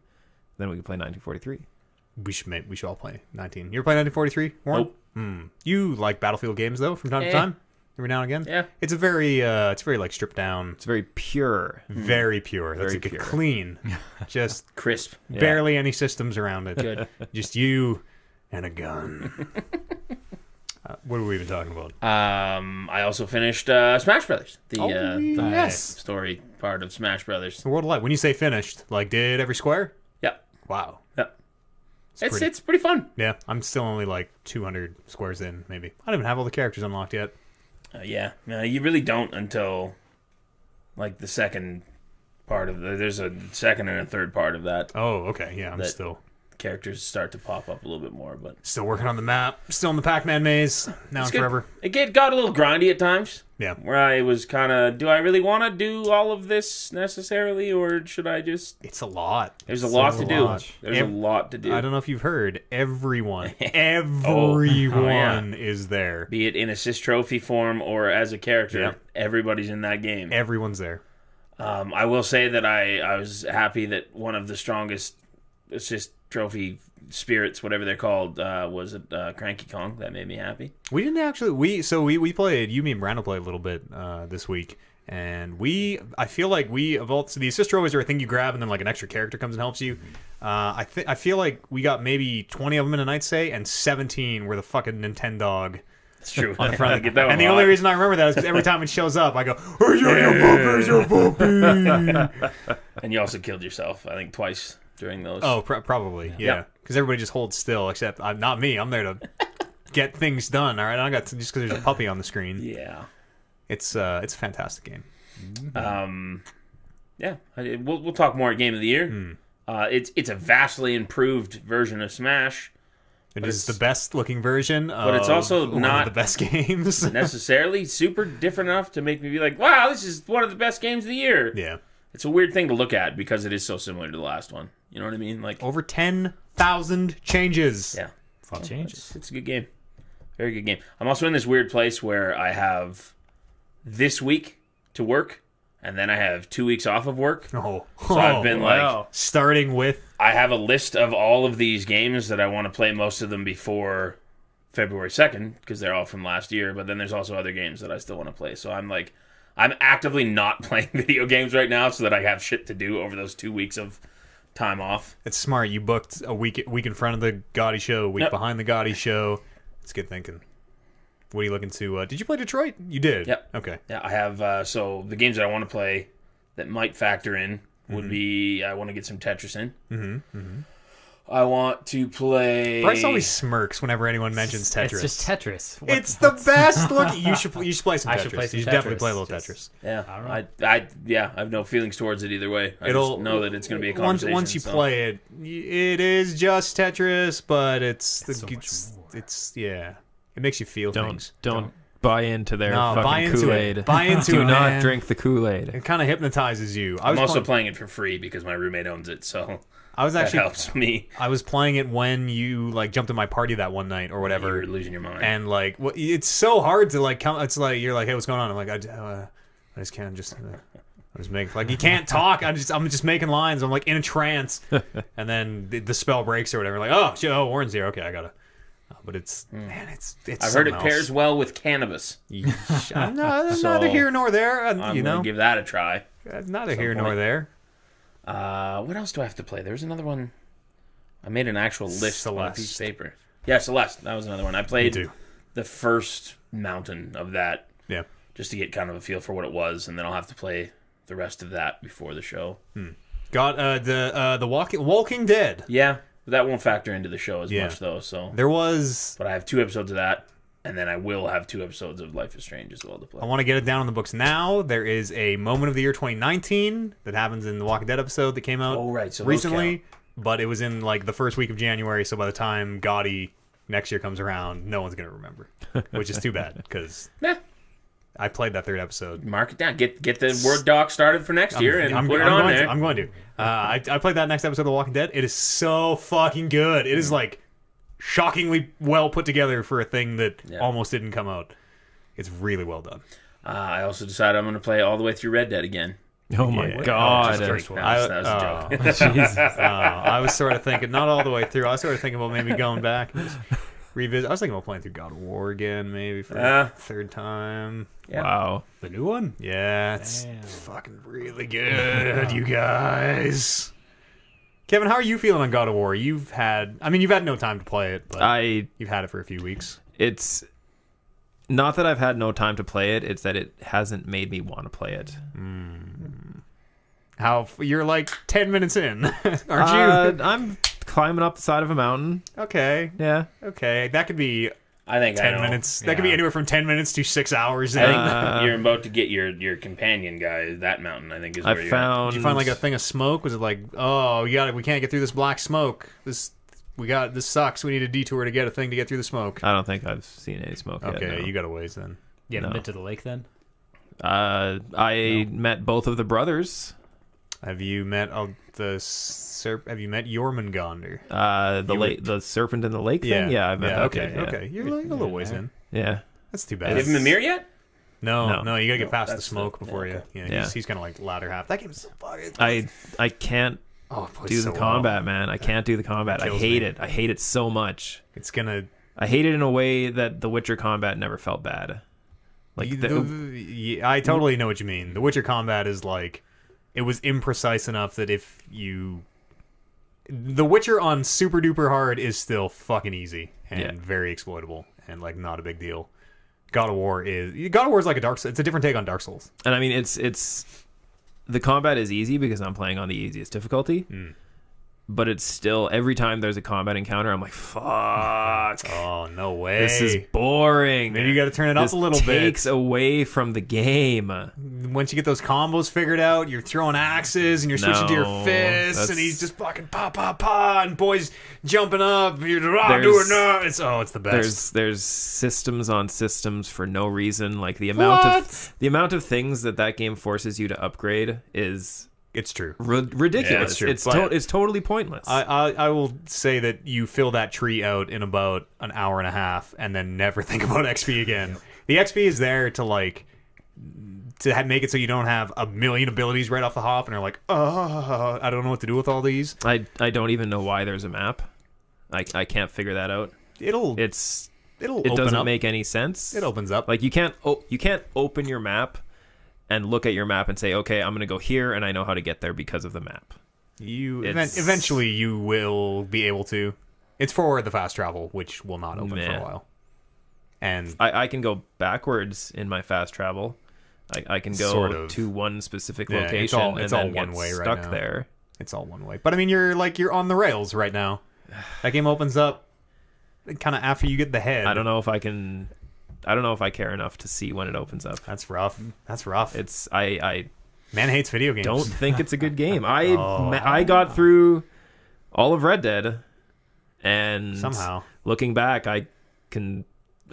Then we could play 1943. We should all play 19. You ever play 1943, Warren? Nope. You like Battlefield games though, from time to time, every now and again. Yeah. It's very like stripped down, It's very pure. very pure. That's Very a good, pure. clean, just Crisp. Yeah. barely any systems around it. Good. Just you and a gun. What are we even talking about? I also finished Smash Brothers. The yes. story part of Smash Brothers. The World of Light. When you say finished, like did every square? Yep. Wow. Yep. pretty- It's pretty fun. Yeah, I'm still only like 200 squares in, maybe. I don't even have all the characters unlocked yet. Yeah. You really don't until like the second part of there's a second and a third part of that. Oh, okay. Yeah, I'm That- still Characters start to pop up a little bit more, but working on the map. Still in the Pac-Man maze. Now it's and good. forever. It got a little grindy at times. Yeah. Where I was kind of, do I really want to do all of this necessarily, or should I just? It's a lot. There's a lot to do. lot. There's a lot to do. I don't know if you've heard. Everyone is there. Be it in assist trophy form or as a character, Yeah. everybody's in that game. Everyone's there. I will say that I was happy that one of the strongest assist trophy spirits, whatever they're called, was Cranky Kong. That made me happy. We didn't actually. We played. You, me, and Brando played a little bit this week, and I feel like we evolved. So the assist trophies are a thing you grab, and then like an extra character comes and helps you. I feel like we got maybe 20 of them in a night stay, and 17 were the fucking Nintendog. It's true. On the front. Get that one And the a lot. only reason I remember that is because every time it shows up, I go, "Oh, you puppy." And you also killed yourself, I think, twice during those. Oh, probably, yeah. Because everybody just holds still, except not me. I'm there to get things done. All right, I got just because there's a puppy on the screen. Yeah. It's a fantastic game. Yeah. We'll talk more at Game of the Year. It's a vastly improved version of Smash. It is the best looking version, but it's also one not of the best games. necessarily super different enough to make me be like, wow, this is one of the best games of the year. Yeah, It's a weird thing to look at because it is so similar to the last one. You know what I mean? Like, over 10,000 changes. yeah. Fun changes. It's a good game. Very good game. I'm also in this weird place where I have this week to work, and then I have 2 weeks off of work. Oh, So I've been Wow. starting with I have a list of all of these games that I want to play, most of them before February 2nd, because they're all from last year, but then there's also other games that I still want to play. So I'm actively not playing video games right now so that I have shit to do over those 2 weeks of time off. it's smart. You booked a week in front of the Gotti show, a week Yep. behind the Gotti show. It's good thinking. What are you looking to? Did you play Detroit? You did. Yep. Okay. Yeah, I have, so the games that I want to play that might factor in would be, I want to get some Tetris in. Mm-hmm. I want to play... Bryce always smirks whenever anyone mentions Tetris. It's just Tetris. It's the best look. You should play some Tetris. I should play some You should definitely Tetris. play a little Just- Tetris. Yeah, All right. I have no feelings towards it either way. I just know that it's going to be a conversation. Once you so. play it, it is just Tetris, but it's so much more. it's yeah. It makes you feel things. Don't buy into their No, buy fucking into Kool-Aid. it. Buy into Do it, not man. drink the Kool-Aid. It kind of hypnotizes you. I'm also playing it for free because my roommate owns it, so I was that actually helps me. I was playing it when you like jumped in my party that one night or whatever. You're losing your mind. And like, it's so hard to like come. It's like you're like, hey, what's going on? I'm like, I just can't just. I just make like you can't talk. I'm just making lines. I'm like in a trance, and then the spell breaks or whatever. Like, oh, shit, oh, Warren's here. Okay, I gotta. But it's man, it's. I've heard it something pairs else. well with cannabis. I'm not, So, neither here nor there. I'm You going know, to give that a try. neither here nor point. there. What else do I have to play? There's another one. I made an actual list on a piece Celeste. of paper. Yeah, Celeste. That was another one. I played too. the first mountain of that Yeah. just to get kind of a feel for what it was, and then I'll have to play the rest of that before the show. Got the Walking Dead. Yeah, that won't factor into the show as Yeah. much though. So, There was. but I have 2 episodes of that, and then I will have 2 episodes of Life is Strange as well to play. I want to get it down on the books now. There is a moment of the year 2019 that happens in the Walking Dead episode that came out Oh, right, so those recently, count. but it was in like the first week of January. So by the time Gotti next year comes around, no one's gonna remember, which is too bad because Nah, I played that 3rd episode. mark it down. Get the Word doc started for next year and put it on going there. To, I'm going to. I played that next episode of The Walking Dead. It is so fucking good. It is like shockingly well put together for a thing that Yeah. almost didn't come out. It's really well done. I also decided I'm going to play all the way through Red Dead again. Oh my Yeah. god. Just the first one. That was a joke. Jesus. I was sort of thinking, not all the way through. I was sort of thinking about maybe going back and just revisit. I was thinking about playing through God of War again, maybe for the 3rd time. Yeah. Wow. The new one? Yeah, it's Damn. fucking really good, you guys. Kevin, how are you feeling on God of War? You've had no time to play it, but you've had it for a few weeks. It's not that I've had no time to play it, it's that it hasn't made me want to play it. You're like 10 minutes in, aren't you? I'm climbing up the side of a mountain. Okay, Yeah. that could be I think 10 I know. minutes. That could be anywhere from 10 minutes to 6 hours. I in. think you're about to get your companion guy. That mountain, I think, is where I you're found. Did you find like a thing of smoke? Was it like, oh, we can't get through this black smoke. This sucks. We need a detour to get a thing to get through the smoke. I don't think I've seen any smoke yet. Okay, no. you got a ways then. You haven't No. been to the lake then? I met both of the brothers. Have you met Have you met Jormungandr? The serpent in the lake thing. Yeah, I've met that okay, kid, yeah. okay. You're a little ways in. Yeah. That's too at. bad. Give him a mirror yet? No, No. you gotta get past the that's smoke the- before yeah, you. Yeah, Yeah. he's kind of like the latter half. That game's so fucking. I can't Oh, it plays do so the combat, man. I can't do the combat. I kills hate me. it. I hate it so much. Well. It's gonna. I hate it in a way that The Witcher combat never felt bad. Like I totally know what you mean. The Witcher combat is like, it was imprecise enough that if you, The Witcher on super duper hard is still fucking easy and Yeah. very exploitable and like not a big deal. God of War is like a Dark Souls. It's a different take on Dark Souls. and I mean it's the combat is easy because I'm playing on the easiest difficulty. But it's still, every time there's a combat encounter, I'm like, fuck. Oh no way! This is boring. Maybe you got to turn it up This a little bit. takes away from the game. Once you get those combos figured out, you're throwing axes and you're switching to your No, fists, and that's- he's just fucking pa pa pa, and boys jumping up. You're There's- doing that. It's the best. There's systems on systems for no reason. Like the amount of things that game forces you to upgrade is It's true. ridiculous. Yeah, it's true. It's totally pointless. I will say that you fill that tree out in about an hour and a half, and then never think about XP again. The XP is there to to make it so you don't have a million abilities right off the hop and are like, oh, I don't know what to do with all these. I don't even know why there's a map. I can't figure that out. It It doesn't make any sense. It opens up. Like you can't open your map and look at your map and say, okay, I'm going to go here and I know how to get there because of the map. Eventually you will be able to. It's for the fast travel, which will not open for a while. And I can go backwards in my fast travel. I can go Sort of. to one specific Yeah, location it's and all then one get way right stuck now. there. it's all one way. But I mean, you're on the rails right now. That game opens up kind of after you get the head. I don't know if I care enough to see when it opens up. That's rough. I Man hates video games. don't think it's a good game. I got through all of Red Dead, and Somehow. looking back,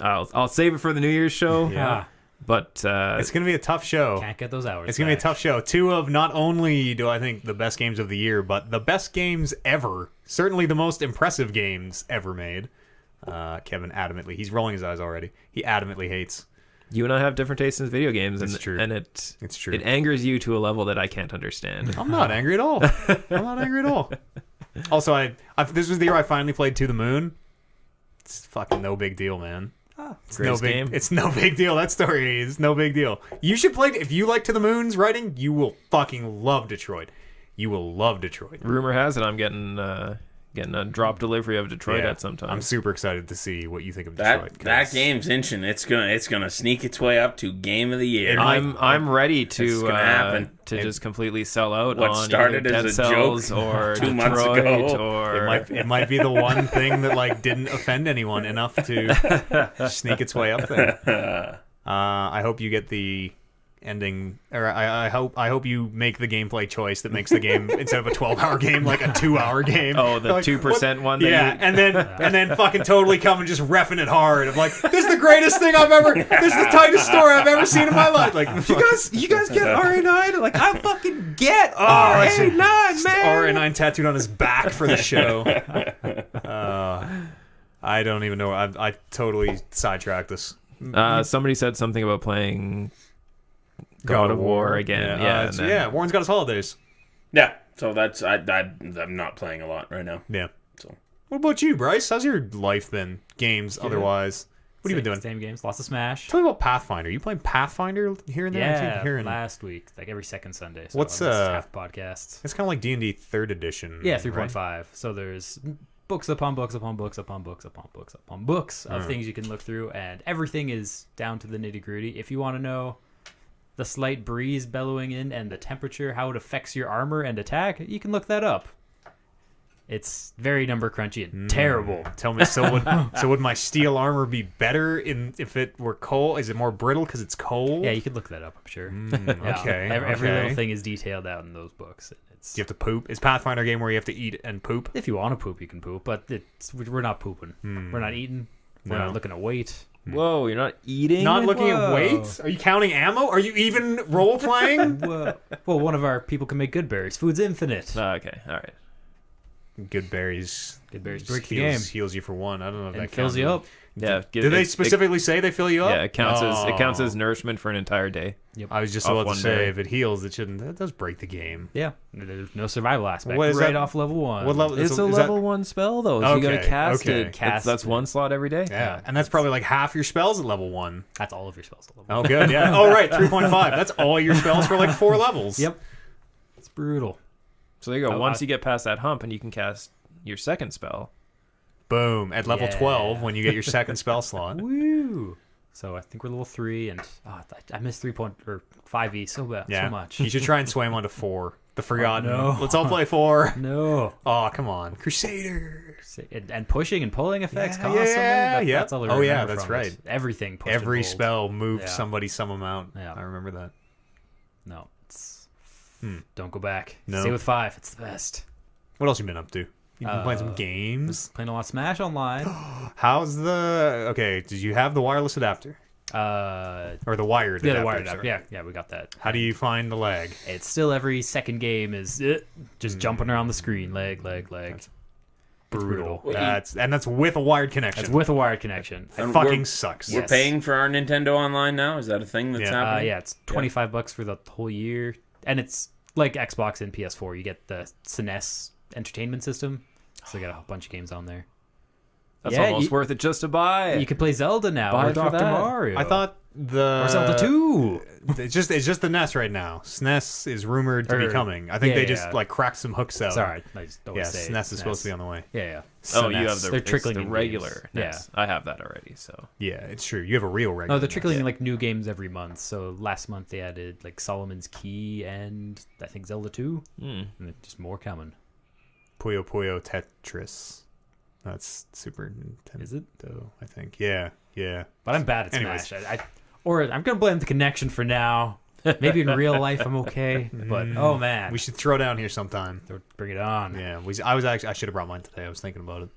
I'll save it for the New Year's show. Yeah. But It's going to be a tough show. Can't get those hours. It's going to be a tough show. Two of not only do I think the best games of the year, but the best games ever. Certainly the most impressive games ever made. Kevin adamantly, he's rolling his eyes already. He adamantly hates. you and I have different tastes in video games, It's true. and It's true. it angers you to a level that I can't understand. I'm not angry at all. I'm not angry at all. Also, this was the year I finally played To the Moon. It's fucking no big deal, man. It's Greatest game. It's no big deal. That story is no big deal. You should play. If you like To the Moon's writing, you will fucking love Detroit. You will love Detroit. Rumor has it I'm getting a drop delivery of Detroit Yeah. at some time. I'm super excited to see what you think of Detroit. That game's inching. It's gonna sneak its way up to game of the year. I'm ready It's to gonna happen. just completely sell out What on started either as a Dead Cells joke or 2 months Detroit ago. or It might be the one thing that like didn't offend anyone enough to sneak its way up there. I hope you get the ending, or I hope you make the gameplay choice that makes the game instead of a 12-hour game like a 2-hour game. Oh, the Like, 2% what- one that Yeah, you- and then fucking totally come and just reffing it hard. I'm like, this is the greatest thing I've ever. This is the tightest story I've ever seen in my life. Like, you guys get RA9? Like I fucking get RA9, man. RA9 tattooed on his back for the show. I don't even know. I totally sidetracked this. Somebody said something about playing God of War again. Yeah, Yeah, Warren's got his holidays. Yeah, so that's I'm not playing a lot right now. Yeah. So What about you, Bryce? How's your life been? Games, otherwise. What have you been doing? Same games, lots of Smash. Tell me about Pathfinder. You playing Pathfinder here and there? I keep Yeah, hearing. last week, like every second Sunday. So What's, this is half podcast? It's kind of like D&D 3rd edition. Yeah, right? 3.5. So there's books upon books upon books upon books upon books upon books of things you can look through, and everything is down to the nitty gritty. If you want to know the slight breeze bellowing in and the temperature, how it affects your armor and attack, you can look that up. It's very number crunchy and terrible. Tell me, so would my steel armor be better if it were cold? Is it more brittle because it's cold? Yeah, you could look that up, I'm sure. Yeah, okay, Every okay. little thing is detailed out in those books. It's, Do you have to poop? Is Pathfinder a game where you have to eat and poop? if you want to poop, you can poop, but we're not pooping. We're not eating. We're No. not looking at weight. Whoa, you're not eating? Not looking at Whoa. weight? Are you counting ammo? Are you even role playing? Well, one of our people can make good berries. Food's infinite. Okay, all right. Good berries. Good berries break the game Heals you for one. I don't know if and that fills counts. you up. Yeah. Do they specifically say they fill you up? Yeah, it counts Oh. as nourishment for an entire day. I was just off about to one say day. if it heals, it shouldn't. That does break the game. Yeah, there's no survival aspect. What is right that? off level 1. What level? It's a is level 1 spell though. So you Okay, gotta cast okay. it. Cast That's it. one slot every day. Yeah, and that's probably like half your spells at level 1. That's all of your spells at level Oh, good. Yeah. Oh, right. 3.5. That's all your spells for like 4 levels. Yep. It's brutal. So there you go. Oh, Once you get past that hump and you can cast your second spell. Boom. At level Yeah. 12, when you get your second spell slot. Woo! So I think we're level 3, and I missed 5e so bad, Yeah. so much. You should try and sway him onto 4. The Forgotten. no. Let's all play 4. No. Oh, come on. Crusaders. And pushing and pulling effects Yeah, constantly. yeah, yeah. That's all I Oh, yeah, remember that's from it. right. Everything pushed Every and pulled. spell moved Yeah. somebody some amount. Yeah. I remember that. No. Don't go back. No. Stay with 5. It's the best. What else you been up to? You been playing some games? Playing a lot of Smash Online. How's the... Okay, did you have the wireless adapter? Or the wired Yeah, adapter? the wired sorry. adapter. Yeah, we got that. How do you find the lag? It's still every second game is just jumping around the screen. Leg. brutal. brutal. That's with a wired connection. It's with a wired connection. It And fucking we're- sucks. We're Yes. paying for our Nintendo Online now. Is that a thing that's Yeah. happening? Yeah, it's $25 for the whole year, and it's like Xbox and PS4. You get the SNES entertainment system, so you got a whole bunch of games on there. That's Yeah, almost worth it just to buy. You can play Zelda now Buy or it for Dr. that. Mario. I thought or Zelda 2. It's just the NES right now. SNES is rumored to be Or- coming. I think yeah, they just yeah. like cracked some hooks out. Sorry, I just always Yeah, say SNES is supposed to be on the way. Yeah. Oh, you have They're trickling the in regular. games. NES. I have that already. So Yeah, it's true. You have a real regular. No, they're trickling in NES. like new games every month. So last month they added like Solomon's Key and I think Zelda 2, and then just more coming. Puyo Puyo Tetris. That's Super Nintendo. Is it? I think. Yeah. But I'm bad at Anyways. Smash. Or I'm gonna blame the connection for now. Maybe in real life I'm okay, but oh man, We should throw down here sometime. bring it on. Yeah. I should have brought mine today. I was thinking about it.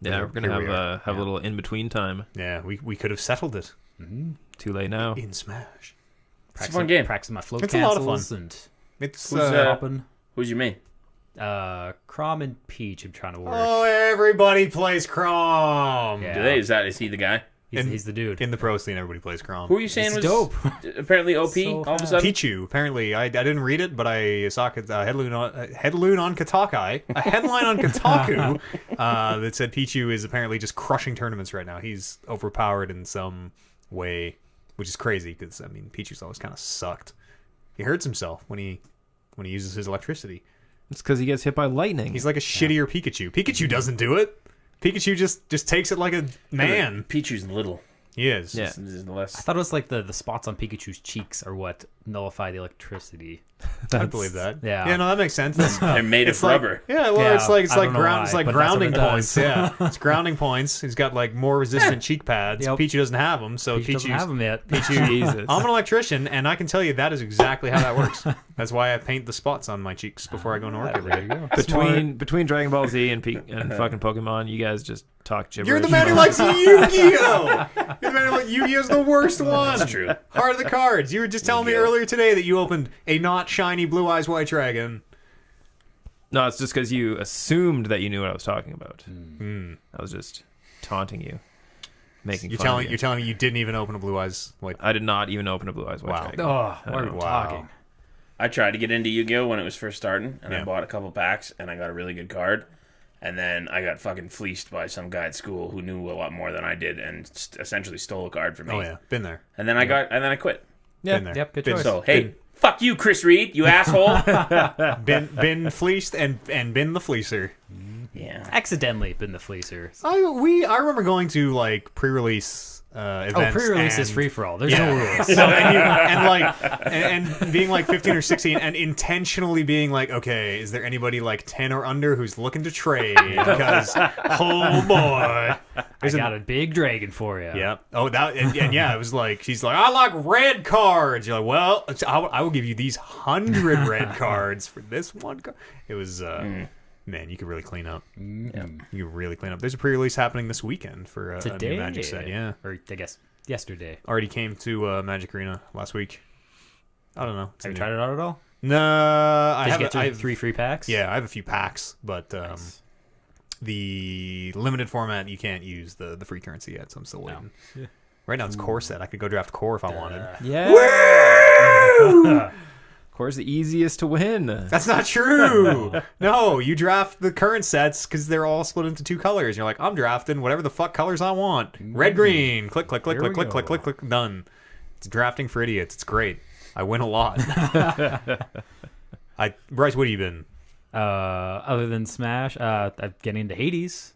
yeah, we're gonna Here we are. have a little in between time. Yeah, we could have settled it Too late now. in Smash. It's a fun game. Practicing my float It's a lot of cancels fun. and It's Who's, hopping. Who's your main? Crom and Peach. I'm trying to work. oh, everybody plays Crom. Yeah. Is he the guy? He's the dude. In the pro scene, everybody plays Crom. Who are you saying He's was dope. apparently OP So all of a fast. sudden? Pichu, apparently. I didn't read it, but I saw a headline on Kotaku. A headline on Kotaku that said Pichu is apparently just crushing tournaments right now. He's overpowered in some way, which is crazy because I mean Pichu's always kind of sucked. He hurts himself when he uses his electricity. It's because he gets hit by lightning. He's like a shittier Pikachu. Pikachu doesn't do it. Pikachu just takes it like a man. Pichu's little. He is. Yeah. This is less. I thought it was like the spots on Pikachu's cheeks are what nullify the electricity. I believe that. Yeah. Yeah, no, that makes sense. That's, They're made it's of like, rubber. yeah, well, Yeah, it's like I don't know ground, why, it's like but that's what grounding it points. does. Yeah, it's grounding points. He's got like more resistant cheek pads. Yep. Pichu doesn't have them, so Peach doesn't have them yet. Jesus. I'm an electrician, and I can tell you that is exactly how that works. That's why I paint the spots on my cheeks before I go to work every There you day. go. Between Dragon Ball Z and fucking Pokemon, you guys just talk gibberish. You're the man who likes Yu-Gi-Oh! You're the man who likes Yu-Gi-Oh's the worst one. That's true. Heart of the cards. You were just telling me Yu-Gi-Oh. earlier today that you opened a not shiny Blue Eyes White Dragon. No, it's just because you assumed that you knew what I was talking about. Mm. I was just taunting you, making You're fun telling of you're telling me you didn't even open a Blue Eyes White. I did not even open a Blue Eyes White Wow. Dragon. Oh, why are we Wow. talking? I tried to get into Yu-Gi-Oh when it was first starting, and Yeah. I bought a couple packs, and I got a really good card. And then I got fucking fleeced by some guy at school who knew a lot more than I did, and essentially stole a card from me. Oh yeah, been there. And then I quit. Yeah, Been there. yep, good Been- choice. So hey, fuck you, Chris Reed, you asshole. Been fleeced and been the fleacer. Yeah. Accidentally been the fleacer. I remember going to like pre-release events. Oh, pre-release is and- free for all. There's Yeah. no rules. So, and being like 15 or 16 and intentionally being like, okay, is there anybody like 10 or under who's looking to trade? Because oh boy, I there's got a big dragon for you. yeah. Oh, that and yeah, it was like she's like, I like red cards. You're like, well, I will give you these 100 red cards for this one card. It was man, you could really clean up. Yeah. You could really clean up. There's a pre-release happening this weekend for a Today, new Magic set. Yeah, or I guess yesterday. already came to Magic Arena last week. I don't know. It's Have you new. tried it out at all? No, I Did you have. get your 3 free packs? Yeah, I have a few packs, but Nice. the limited format you can't use the free currency yet, so I'm still waiting. Yeah. Right now it's core set. I could go draft core if I wanted. Yeah. Core's the easiest to win. That's not true. No, you draft the current sets because they're all split into 2 colors. You're like, I'm drafting whatever the fuck colors I want. Red, green. Click, click, click, Here click, we click, click, go. click, click. Done. It's drafting for idiots. It's great. I win a lot. Bryce, what have you been? Other than Smash, I'm getting into Hades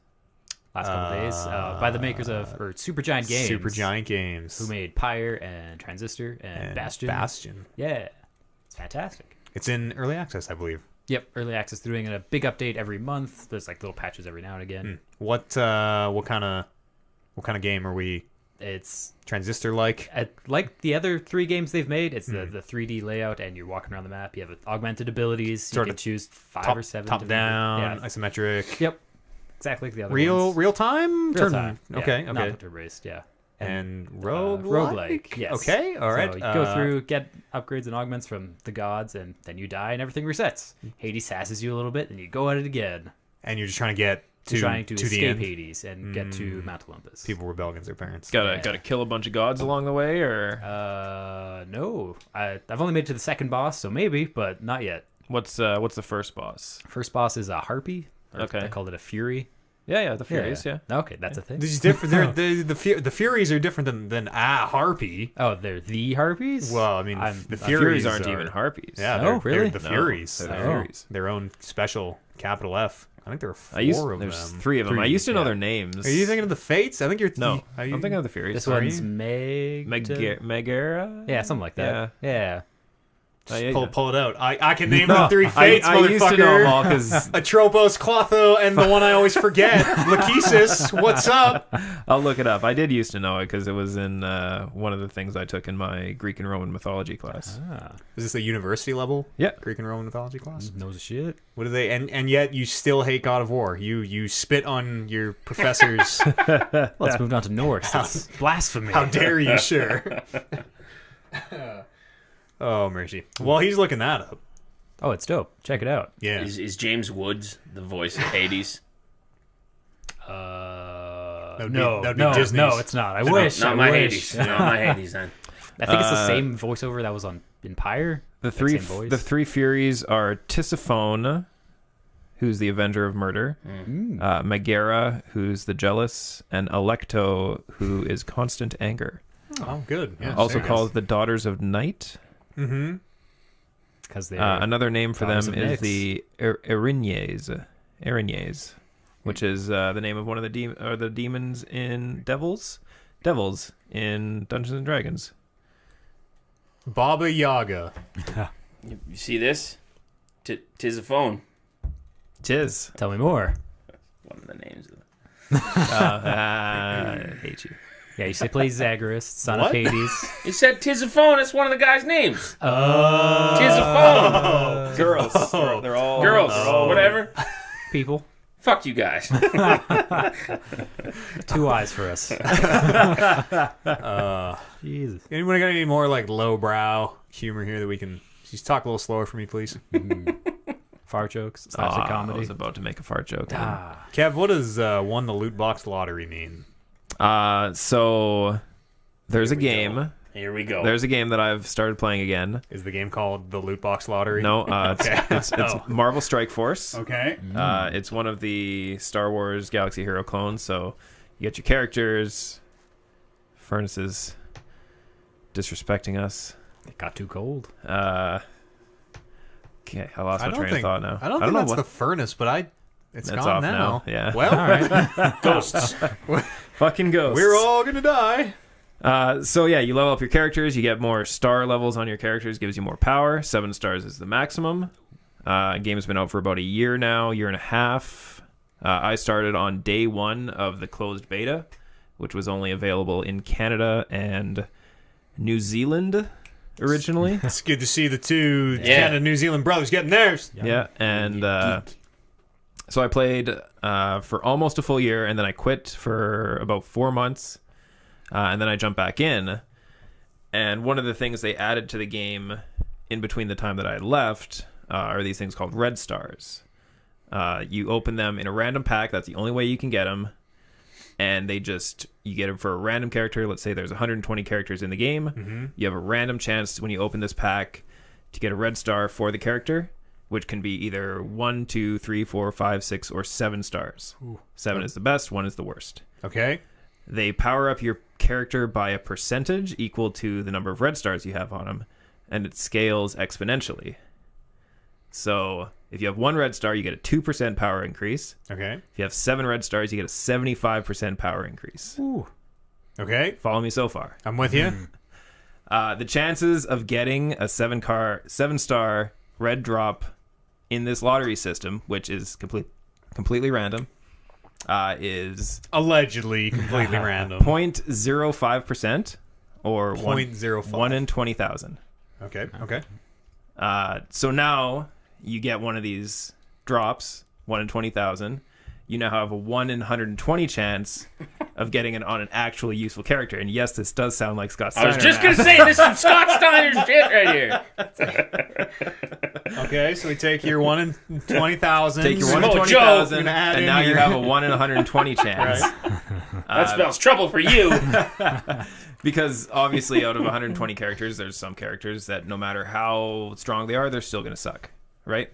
last couple days by the makers of Super Giant Games. Super Giant Games. Who made Pyre and Transistor and Bastion. Bastion. Yeah. It's fantastic. It's in early access, I believe. Yep, early access. They're doing a big update every month. There's like little patches every now and again. What kind of game are we? It's Transistor like? like the other 3 games they've made. It's the 3D layout, and you're walking around the map. You have augmented abilities. Sort you of can choose 5 or 7. top different- down, Yeah. isometric. Yep. Exactly like the other Real ones. time? Real time. Yeah, Okay, Not okay. turn based. Yeah. And roguelike? Roguelike. Yes. Okay, all right. So you go through, get upgrades and augments from the gods, and then you die, and everything resets. Hades sasses you a little bit, and you go at it again. And you're just trying to get trying to the escape end. Hades and get to Mount Olympus. People rebel against their parents. Gotta kill a bunch of gods along the way, or No. I've only made it to the second boss, so maybe, but not yet. what's the first boss? First boss is a harpy. Okay. I called it a fury. Yeah, the Furies. Yeah. Okay, that's a thing. This is different. The Furies are different than a harpy. Oh, they're the harpies? Well, I mean, the Furies Furies aren't are, even harpies. Yeah, Oh, they're really? the No, Furies. they're the They're Furies. their own special capital F. I think there are four of There's them. 3 of them. I used to know yeah. their names. Are you thinking of the Fates? I think you're. No, are you, I'm thinking of the Furies. This Are one's you? Megara. Yeah, something like that. Yeah. Just pull it out. I can name the 3 Fates, I motherfucker. used to know them all because Atropos, Clotho, and the one I always forget, Lachesis. What's up? I'll look it up. I did used to know it because it was in one of the things I took in my Greek and Roman mythology class. Is this a university level? Yeah. Greek and Roman mythology class. Knows a shit. What do they? And yet you still hate God of War. You spit on your professors. Let's move on to Norse. It's blasphemy. How dare you, sure. Oh, mercy. Well, he's looking that up. Oh, it's dope. Check it out. Yeah. Is James Woods the voice of Hades? That'd No, be no, Disney's. no, it's not. I wish. Not I my wish. Hades. Not my Hades, then. I think it's the same voiceover that was on Empire. The That same three voice. the 3 Furies are Tisiphone, who's the Avenger of Murder, Megara, who's the Jealous, and Alecto, who is Constant Anger. Oh, good. Yeah, Also serious. called the Daughters of Night. Mm-hmm. Because they Another name for Daughters them of is Nyx. the Erinyes, which is the name of one of the demons in Devils in Dungeons and Dragons. Baba Yaga. You see this? Tis a phone. Tis. Tell me more. One of the names. I hate you. Yeah, you say play Zagreus, son What? of Hades. He said tis a phone. That's one of the guy's names. Tis a phone. Girls. They're all Girls. Whatever. People. Fuck you guys. 2 eyes for us. Jesus. Anyone got any more like lowbrow humor here that we can just talk a little slower for me, please? Fart jokes, slapstick I comedy. was about to make a fart joke. Kev, what does won the loot box lottery mean? So there's a game. Here we go. There's a game that I've started playing again. Is the game called the loot box lottery? No, it's Oh. Marvel Strike Force. Okay. It's one of the Star Wars Galaxy Hero clones. So you get your characters. Furnace is disrespecting us. It got too cold. Okay, I lost my train of thought now. I don't think know that's what. the furnace, but it's That's gone off now, yeah. Well, All right. Ghosts. Fucking ghosts. we're all gonna die. So yeah, you level up your characters. You get more star levels on your characters. Gives you more power. 7 stars is the maximum. Game's been out for about a year now, year and a half. I started on day 1 of the closed beta, which was only available in Canada and New Zealand originally. It's good to see the two Yeah. Canada New Zealand brothers getting theirs. Yeah, and so I played for almost a full year, and then I quit for about 4 months, and then I jumped back in. And one of the things they added to the game in between the time that I had left are these things called red stars. You open them in a random pack. That's the only way you can get them. And you get them for a random character. Let's say there's 120 characters in the game. Mm-hmm. You have a random chance when you open this pack to get a red star for the character, which can be either 1, 2, 3, 4, 5, 6, or 7 stars. 7 is the best, 1 is the worst. Okay. They power up your character by a percentage equal to the number of red stars you have on them, and it scales exponentially. So if you have 1 red star, you get a 2% power increase. Okay. If you have 7 red stars, you get a 75% power increase. Okay. Follow me so far. I'm with you. The chances of getting a 7-star red drop in this lottery system, which is completely random, is Allegedly completely random. 0.05% or 0.05. 1 in 20,000. Okay. Okay. So now you get one of these drops, 1 in 20,000. You now have a 1 in 120 chance of getting it on an actually useful character. And yes, this does sound like Scott Steiner. I was just going to say, this is some Scott Steiner shit right here. Okay, so we take your 1 in 20,000. Take your 1 in Joe, 20,000, gonna add and in now you here. have a 1 in 120 chance. That spells trouble for you. Because obviously, out of 120 characters, there's some characters that no matter how strong they are, they're still going to suck, right?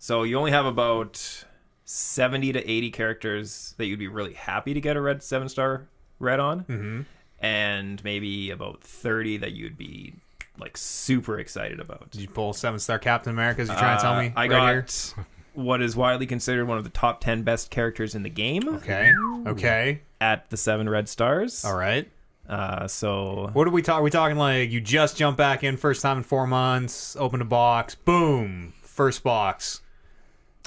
So you only have about 70 to 80 characters that you'd be really happy to get a red 7-star red on, and maybe about 30 that you'd be like super excited about. Did you pull 7-star Captain America? As you trying to tell me? I right got here? what is widely considered one of the top 10 best characters in the game. Okay. At the 7 red stars. All right. So what are we talking? Are we talking like you just jump back in first time in 4 months, open a box, boom, first box.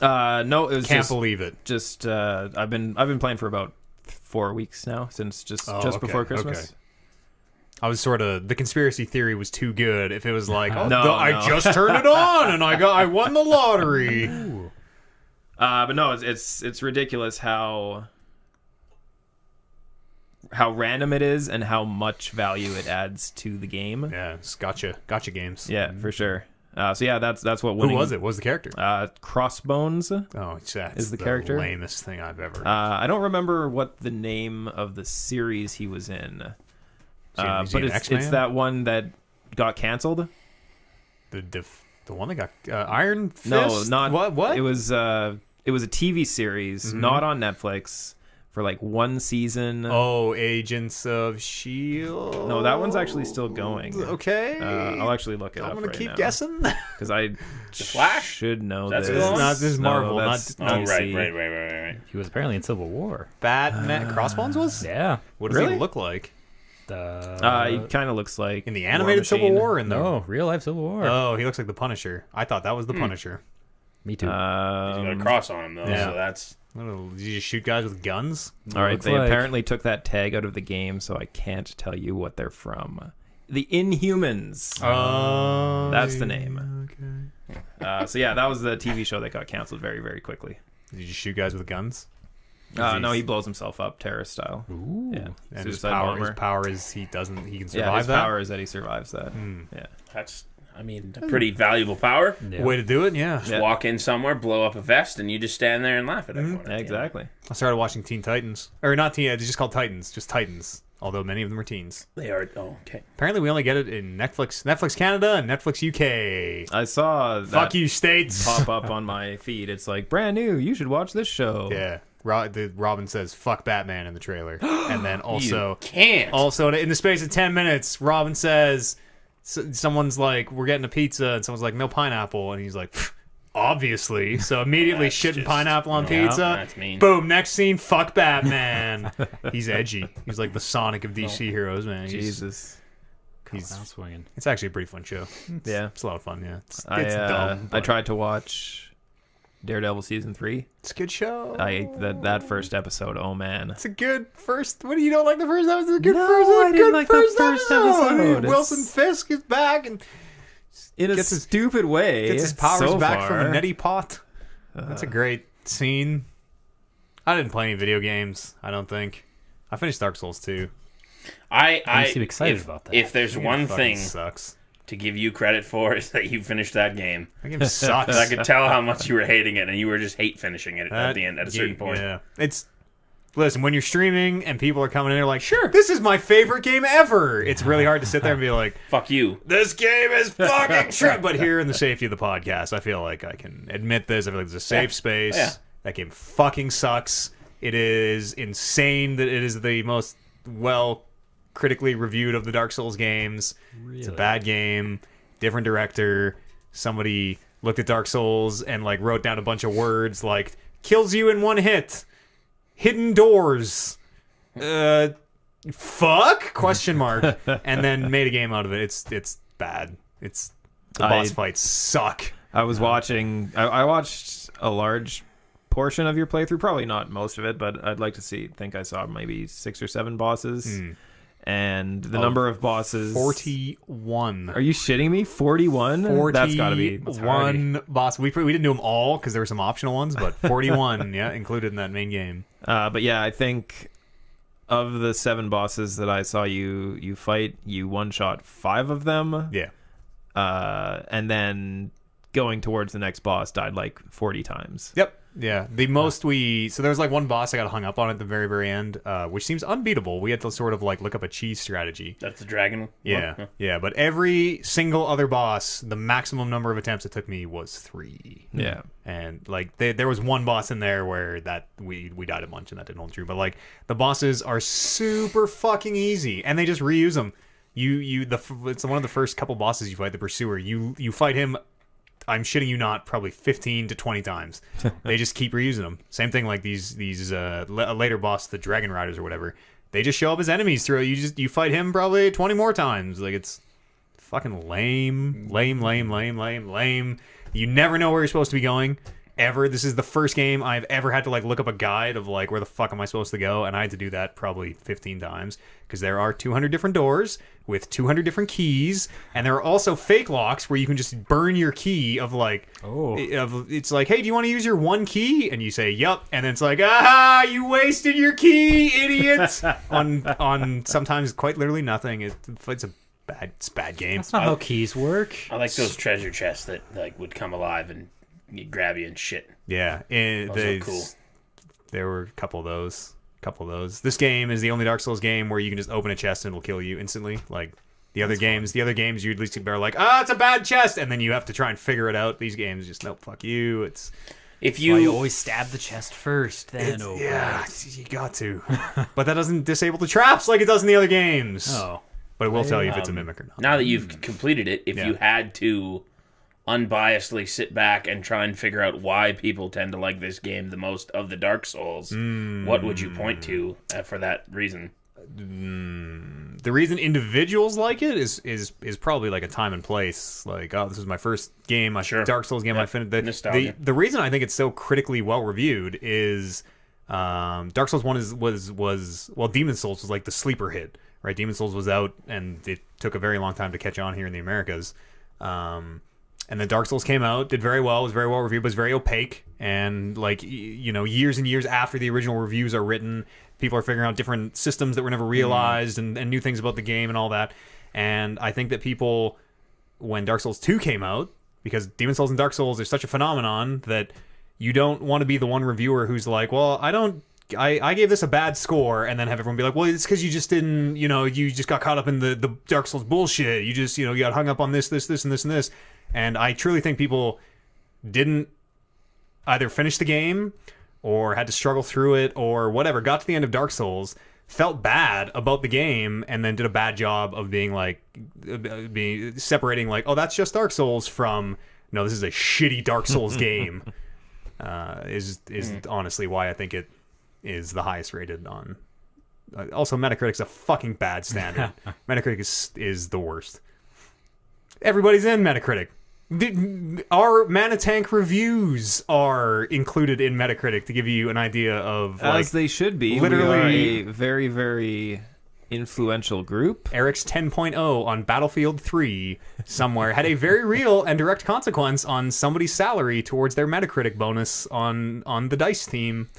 no, it was Can't believe it. Just I've been playing for about 4 weeks now, since just before Christmas. Okay. I was sort of, the conspiracy theory was too good. If it was like, I No. just turned it on and I won the lottery. But no, it's ridiculous how random it is and how much value it adds to the game. Yeah, it's gotcha games. Yeah, for sure. So yeah, that's what Who winning. was it? What was the character? Crossbones. Oh, that's is the character? lamest thing I've ever. I don't remember what the name of the series he was in. Is he But an it's X-Man? that one that got canceled. The one that got Iron Fist? No, not what? It was a TV series, not on Netflix, for like 1 season. Oh, Agents of S.H.I.E.L.D. No, that one's actually still going. Okay. I'll actually look it I'm up gonna right keep now. guessing. Because I Flash? should know That's this. going on? This is Marvel, No, that's Oh, DC. right. He was apparently in Civil War. Batman Crossbones was? Yeah. What does Really? he look like? He kind of looks like In the War animated Civil Machine. War? In the... No, real life Civil War. Oh, he looks like the Punisher. I thought that was the Punisher. Me too. He's got a cross on him, though, yeah. so that's... Did you just shoot guys with guns? All right, Looks they like- apparently took that tag out of the game, so I can't tell you what they're from. The Inhumans. Oh, That's the name. Okay. So yeah, that was the TV show that got canceled very, very quickly. Did you shoot guys with guns? No, he blows himself up terrorist style. Ooh. Yeah, And his suicide power, bomber. his power is he can Yeah, survive his that. power is that he survives that. Yeah. That's, I mean, a pretty valuable power. Yeah. Way to do it, yeah. Yeah. Walk in somewhere, blow up a vest, and you just stand there and laugh at everyone. at the end. Exactly. I started watching Teen Titans, or not Teen. It's just called Titans, just Titans. Although many of them are teens. They are... Oh, okay. Apparently, we only get it in Netflix Canada and Netflix UK. I saw that Fuck you, states. pop up on my feed. It's like brand new. You should watch this show. Yeah, Robin says "fuck Batman" in the trailer, and then also, Can't. in the space of 10 minutes, Robin says, someone's like, "We're getting a pizza," and someone's like, "No pineapple," and he's like, "Obviously." So immediately That's shitting just- pineapple on Yeah, pizza. that's mean. Boom. Next scene, fuck Batman. He's edgy. He's like the Sonic of DC heroes, man. Jesus. He's- Out swinging. It's actually a pretty fun show. Yeah. It's a lot of fun. Yeah, it's I dumb. I but tried to watch Daredevil season 3. It's a good show. That first episode. Oh man. It's a good first. What do you don't like the first episode? It's a good No, first. It's a I didn't good like the first episode. Wilson It's- Fisk is back and In a Gets his- stupid way. gets his powers so back far. from a neti pot. That's a great scene. I didn't play any video games. I don't think. I finished Dark Souls 2. I seem excited about that. If there's one Fucking thing sucks. to give you credit for is that you finished that game. That game sucks. 'Cause I could tell how much you were hating it, and you were just hate finishing it at That the end at a certain game- point. Yeah, it's. Listen, when you're streaming and people are coming in, they're like, "Sure, this is my favorite game ever." It's really hard to sit there and be like, Fuck you. "This game is fucking true." But here in the safety of the podcast, I feel like I can admit this. I feel like there's a safe space. Yeah. That game fucking sucks. It is insane that it is the most well critically reviewed of the Dark Souls games. It's a bad game. Different director. Somebody looked at Dark Souls and like wrote down a bunch of words like "kills you in one hit," "hidden doors," "fuck?" question mark, and then made a game out of it. It's bad. It's the boss fights suck. I was watching. I watched a large portion of your playthrough. Probably not most of it, but I'd like to think I saw maybe 6 or 7 bosses. And the number of bosses 41. Are you shitting me? 41? That's got to be one boss. We didn't do them all because there were some optional ones, but 41, yeah, included in that main game. But yeah, I think of the 7 bosses that I saw you fight, you one-shot 5 of them. Yeah. And then going towards the next boss died like 40 times. Yep. Yeah. The most so there was like one boss I got hung up on at the very, very end, which seems unbeatable. We had to sort of like look up a cheese strategy. That's the dragon one? Yeah. Huh? Yeah. But every single other boss, the maximum number of attempts it took me was 3. Yeah. And like there was one boss in there where that we died a bunch and that didn't hold true. But like the bosses are super fucking easy and they just reuse them. It's one of the first couple bosses you fight, the Pursuer. You fight him, I'm shitting you not, probably 15 to 20 times. They just keep reusing them. Same thing like these a later boss, the Dragon Riders or whatever. They just show up as enemies throughout. You fight him probably 20 more times. Like, it's fucking lame. You never know where you're supposed to be going. Ever. This is the first game I've ever had to like look up a guide of like where the fuck am I supposed to go, and I had to do that probably 15 times because there are 200 different doors with 200 different keys, and there are also fake locks where you can just burn your key of like it's like, hey, do you want to use your one key? And you say yup, and then it's like, you wasted your key, idiot. on sometimes quite literally nothing. It's a bad game. That's not how keys work. I like those treasure chests that like would come alive and grab you and shit. Yeah, those are cool. There were a couple of those. This game is the only Dark Souls game where you can just open a chest and it'll kill you instantly. Like the other games, you at least are like, it's a bad chest, and then you have to try and figure it out. These games just nope, fuck you. If you always stab the chest first, then you got to. But that doesn't disable the traps like it does in the other games. Oh, but it will tell you if it's a mimic or not. Now that you've completed it, if you had to unbiasedly sit back and try and figure out why people tend to like this game the most of the Dark Souls, what would you point to for that reason? The reason individuals like it is probably like a time and place. Like, this was my first game, Dark Souls game. I finished the reason I think it's so critically well reviewed is Dark Souls 1 was Demon Souls was like the sleeper hit, right? Demon Souls was out and it took a very long time to catch on here in the Americas. And then Dark Souls came out, did very well, was very well reviewed, but was very opaque. And like, years and years after the original reviews are written, people are figuring out different systems that were never realized and new things about the game and all that. And I think that people, when Dark Souls 2 came out, because Demon Souls and Dark Souls are such a phenomenon that you don't want to be the one reviewer who's like, well, I gave this a bad score, and then have everyone be like, well, it's because you just didn't, you just got caught up in the Dark Souls bullshit. You just, you got hung up on this, and this, and this. And I truly think people didn't either finish the game or had to struggle through it or whatever, got to the end of Dark Souls, felt bad about the game, and then did a bad job of being like, separating like, oh, that's just Dark Souls from, no, this is a shitty Dark Souls game, is honestly why I think it is the highest rated on. Also, Metacritic's a fucking bad standard. Metacritic is the worst. Everybody's in Metacritic. Our Mana Tank reviews are included in Metacritic to give you an idea of, like, as they should be. Literally, we are a very, very influential group. Eric's 10.0 on Battlefield 3 somewhere had a very real and direct consequence on somebody's salary towards their Metacritic bonus on the DICE team.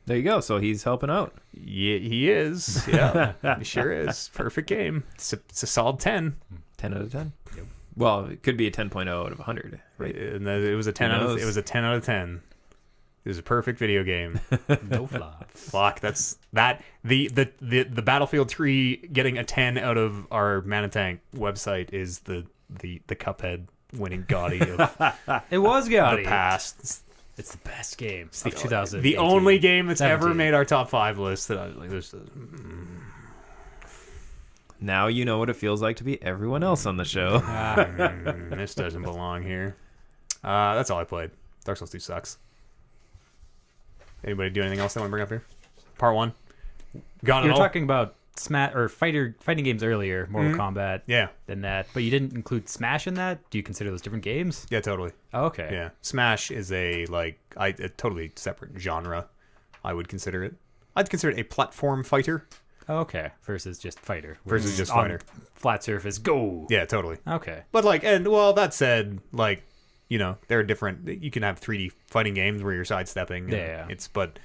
There you go. So he's helping out. Yeah, he is. Yeah, he sure is. Perfect game. It's a solid 10. 10 out of 10. Yep. Well, it could be a 10.0 out of 100, right? And it was a 10 out of 10. It was a perfect video game. No flops. Fuck, that's that. The Battlefield 3 getting a 10 out of our Mana Tank website is the Cuphead winning Gaudi of it was Gaudi. the past. It's the best game of 2000. The only game that's ever made our top 5 list. That I was like, Now you know what it feels like to be everyone else on the show. This doesn't belong here. That's all I played. Dark Souls 2 sucks. Anybody do anything else they want to bring up here? Part 1. You were talking about fighting games earlier, Mortal Kombat. Yeah. Than that, but you didn't include Smash in that. Do you consider those different games? Yeah, totally. Oh, okay. Yeah, Smash is a totally separate genre. I would consider it. I'd consider it a platform fighter. Oh, okay. Versus just fighter. Versus just on fighter. Flat surface. Go. Yeah, totally. Okay. But that said, there are different. You can have 3D fighting games where you're sidestepping. Yeah. But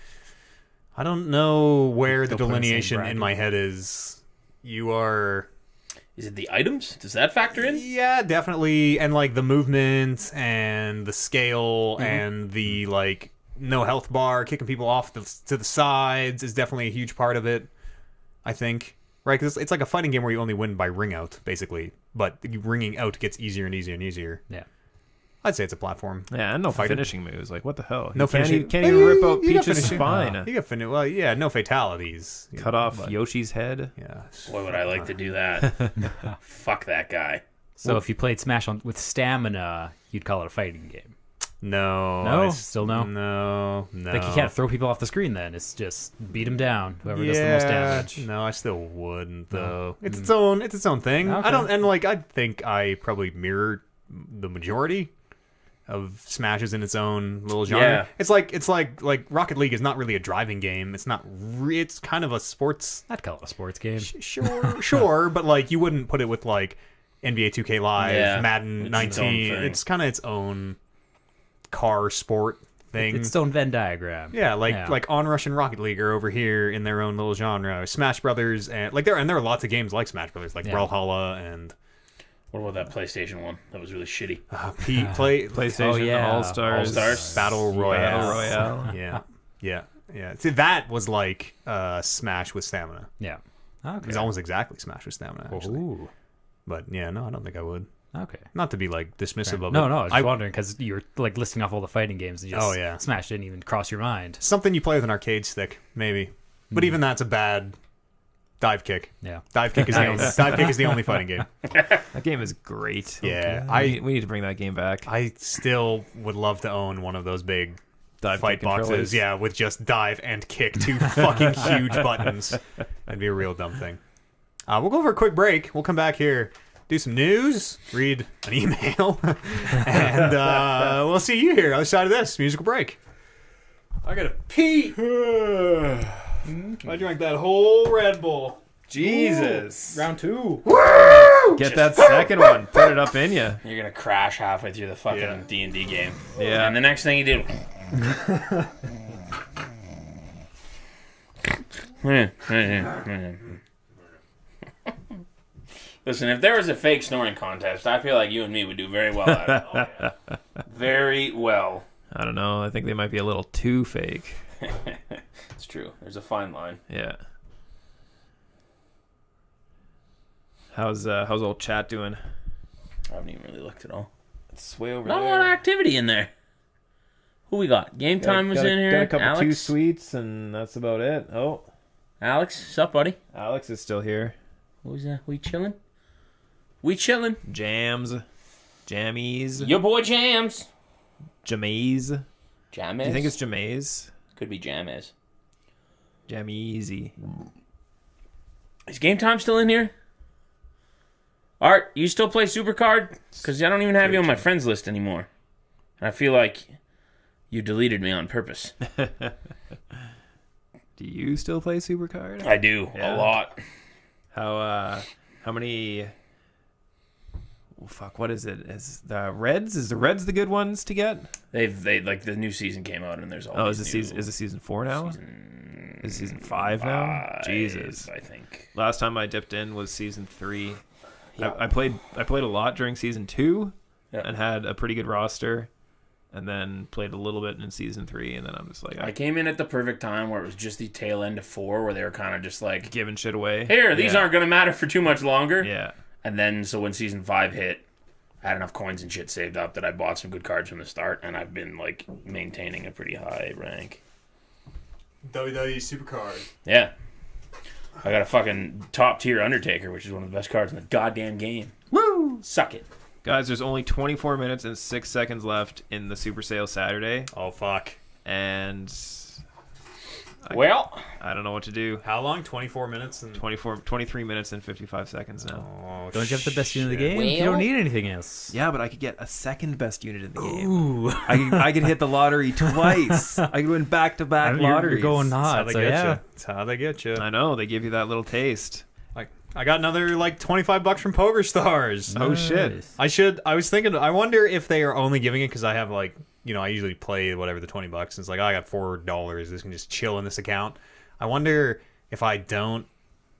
I don't know where the Don't put in the same delineation in bracket. my head is. You are. Is it the items? Does that factor in? Yeah, definitely. And like the movement and the scale and the like no health bar, kicking people off to the sides is definitely a huge part of it, I think. Right? Because it's like a fighting game where you only win by ring out, basically. But ringing out gets easier and easier and easier. Yeah. I'd say it's a platform. Yeah, and no Fighting. finishing moves. Like, what the hell? No finishing. Can't even rip out You got Peach's finishing. spine. You got well, yeah, no fatalities. Cut off Yoshi's head. Yeah. Boy, would I like to do that. Fuck that guy. So if you played Smash with stamina, you'd call it a fighting game. No. No? Still no? No. Like you can't throw people off the screen then. It's just beat them down. Whoever does the most damage. No, I still wouldn't though. It's its own thing. Okay. I don't and like I think I probably mirrored the majority of Smashes in its own little genre. Yeah. It's like Rocket League is not really a driving game. It's not it's kind of a sports I'd call it a sports game. sure, but like you wouldn't put it with like NBA 2K Live, Yeah, Madden it's its own 19. thing. It's kind of its own car sport thing. It's its own Venn diagram. Yeah, like Onrush and Rocket League are over here in their own little genre. Smash Brothers and there are lots of games like Smash Brothers, like Brawlhalla and What about that PlayStation one? That was really shitty. PlayStation All-Stars. All-Stars. Battle Royale. Battle Royale. Yeah. See, that was like Smash with stamina. Yeah. Okay. It's almost exactly Smash with stamina, actually. Ooh. But yeah, no, I don't think I would. Okay. Not to be like dismissive of it. No, I was just wondering because you were like listing off all the fighting games. And just Oh, yeah. Smash didn't even cross your mind. Something you play with an arcade stick, maybe. But even that's a bad dive kick. Yeah. Dive kick is the only fighting game. That game is great. Yeah, We need to bring that game back. I still would love to own one of those big Dive fight kick controllers. boxes. Yeah, with just dive and kick, two fucking huge buttons. That'd be a real dumb thing. We'll go for a quick break. We'll come back here, do some news, read an email, and we'll see you here other side of this musical break. I gotta pee. I drank that whole Red Bull. Jesus. Round 2. Get that second one. Put it up in you. You're gonna crash halfway through the fucking Yeah. D&D game. Yeah. And the next thing you do. Listen, if there was a fake snoring contest, I feel like you and me would do very well at it. Very well. I don't know. I think they might be a little too fake. It's true. There's a fine line. Yeah. How's old chat doing? I haven't even really looked at all. It's way over Not a there. lot of activity in there. Who we got? Game Time was in here. Got a couple Alex. two sweets, and that's about it. Oh, Alex, what's up, buddy? Alex is still here. Who's that? We chilling? We chilling. Jams, jammies, Your boy Jams. jamays. Do James? you think it's jamays? Could be James. Jammeezy. Is Game Time still in here? Art, you still play Supercard? Because I don't even have you on my friends list anymore. And I feel like you deleted me on purpose. Do you still play Supercard? I do. Yeah. A lot. How many? Oh, fuck. What is it? Is the Reds? Is the Reds the good ones to get? They like the new season came out and there's all Oh, these is it new season? Is it season 4 now? Is it season 5 now? 5, Jesus. I think. Last time I dipped in was season 3. Yeah. I played a lot during season 2 Yeah. and had a pretty good roster, and then played a little bit in season 3, and then I'm just like, I came in at the perfect time where it was just the tail end of 4 where they were kind of just like, giving shit away. here, these Yeah. aren't going to matter for too much longer. Yeah. And then, so when season 5 hit, I had enough coins and shit saved up that I bought some good cards from the start, and I've been, like, maintaining a pretty high rank. WWE Supercard. Yeah. I got a fucking top-tier Undertaker, which is one of the best cards in the goddamn game. Woo! Suck it. Guys, there's only 24 minutes and 6 seconds left in the Super Sale Saturday, Oh fuck! and Well, I don't know what to do. How long? 24 minutes and 23 minutes and 55 seconds now. Oh, Don't you have the best unit of the game? Well- You don't need anything else. Yeah, but I could get a second best unit in the game. Ooh. I could hit the lottery twice. I could win back-to-back lotteries. You're going That's how hot. they So get yeah. you. That's how they get you. I know, they give you that little taste. Like I got another like $25 from Poker Stars. Oh, shit. Nice. I was thinking. I wonder if they are only giving it because I have like I usually play whatever the $20. And it's like I got $4. This can just chill in this account. I wonder if I don't,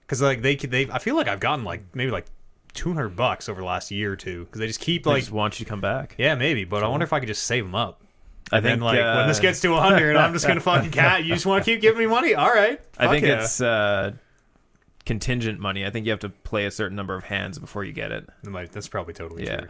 because like they I feel like I've gotten like maybe like $200 over the last year or two because they just keep I like, just want you to come back. yeah, maybe, but I wonder if I could just save them up. I And think then, like, when this gets to 100, I'm just gonna fucking cat. You just want to keep giving me money? All right. I think Fuck yeah. it's contingent money. I think you have to play a certain number of hands before you get it. That's probably totally Yeah. true.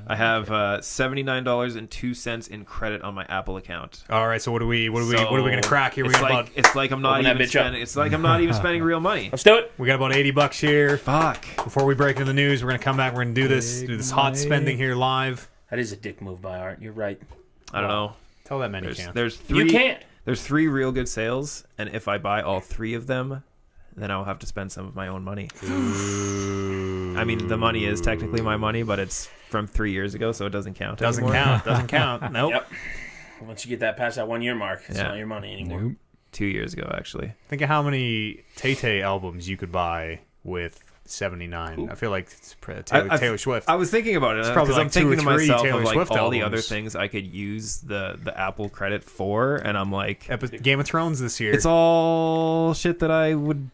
I have $79.02 in credit on my Apple account. All right. So what are we gonna crack here? We It's got like about it's like I'm not Open that even bitch up. spending. It's like I'm not even spending real money. Let's do it. $80 here. Fuck. Before we break into the news, we're gonna come back. We're gonna do this hot money. spending here live. That is a dick move by Art. You're right. I don't know. Tell that man you can't. There's three. You can't. There's 3 real good sales, and if I buy all 3 of them, then I'll have to spend some of my own money. I mean, the money is technically my money, but it's from 3 years ago, so it doesn't count. Doesn't anymore. count. Doesn't count. Nope. Yep. Once you get that past that 1 year mark, it's Yeah. not your money anymore. Nope. 2 years ago, actually. Think of how many Tay-Tay albums you could buy with 79. I feel like it's Taylor Swift. I was thinking about it. It's probably because like I'm 2 or thinking to 3 myself Taylor of like Swift all the albums. other things I could use the Apple credit for, and I'm like, Game of Thrones this year. it's all shit that I would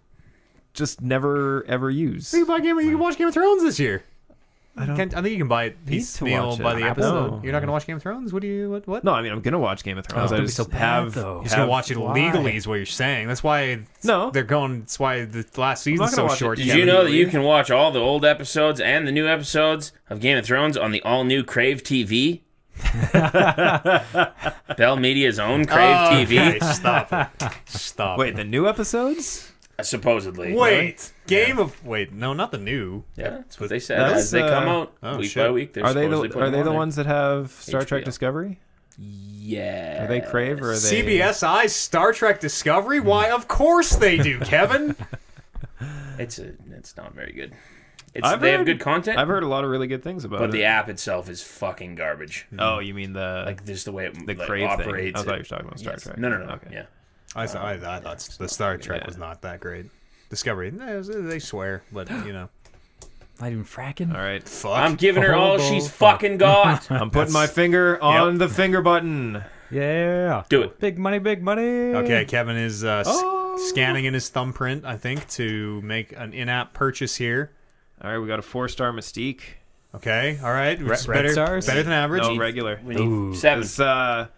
just never ever use. You can watch Game of Thrones this year. I don't. I think you can buy it need to piecemeal watch it. by the I episode. know. You're not gonna watch Game of Thrones? What? No, I mean I'm gonna watch Game of Thrones. Oh, I don't be just so bad, have. though. You're just gonna watch it Why? legally is what you're saying. That's why No. they're going. That's why the last season's not gonna so watch it. short. Did Yeah, you know that legally. you can watch all the old episodes and the new episodes of Game of Thrones on the all-new Crave TV? Bell Media's own Crave TV? Okay, stop it. Stop. Wait, the new episodes? Supposedly. Wait. Wait. No, not the new. Yeah, that's what they said. That's, As they come out oh, week shit. by week, they're Are they supposedly the putting them on there. ones that have Star Trek HBO. Discovery? Yeah. Are they Crave or are they CBSI Star Trek Discovery? Why, of course they do, Kevin. It's not very good. I've They have heard- good content, I've heard a lot of really good things about but it. the app itself is fucking garbage. Oh, you mean the Like just the way it the like, Crave operates. thing? I thought you were talking about Star Yes. Trek. No. Okay. Yeah. I thought the Star Trek Yeah. was not that great. Discovery, they swear, but you know. Not even fracking. All right. Fuck. I'm giving her all Hobo she's fuck. fucking got. I'm putting my finger on the finger button. Yeah. Do it. Big money, big money. Okay, Kevin is Oh. scanning in his thumbprint, I think, to make an in-app purchase here. All right, we got a 4-star Mystique. Okay, all right. It's red stars? better than average. No, regular. We need Ooh. 7. It's the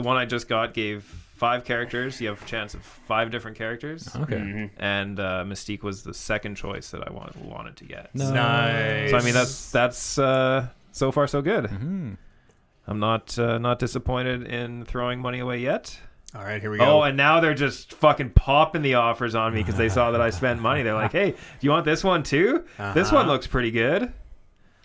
one I just got gave 5 characters. You have a chance of 5 different characters. Okay. Mm-hmm. And Mystique was the second choice that I wanted to get. No. Nice. So I mean that's so far so good. Hmm. I'm not disappointed in throwing money away yet. All right, here we go. Oh, and now they're just fucking popping the offers on me because they saw that I spent money. They're like, "Hey, do you want this one too? This one looks pretty good."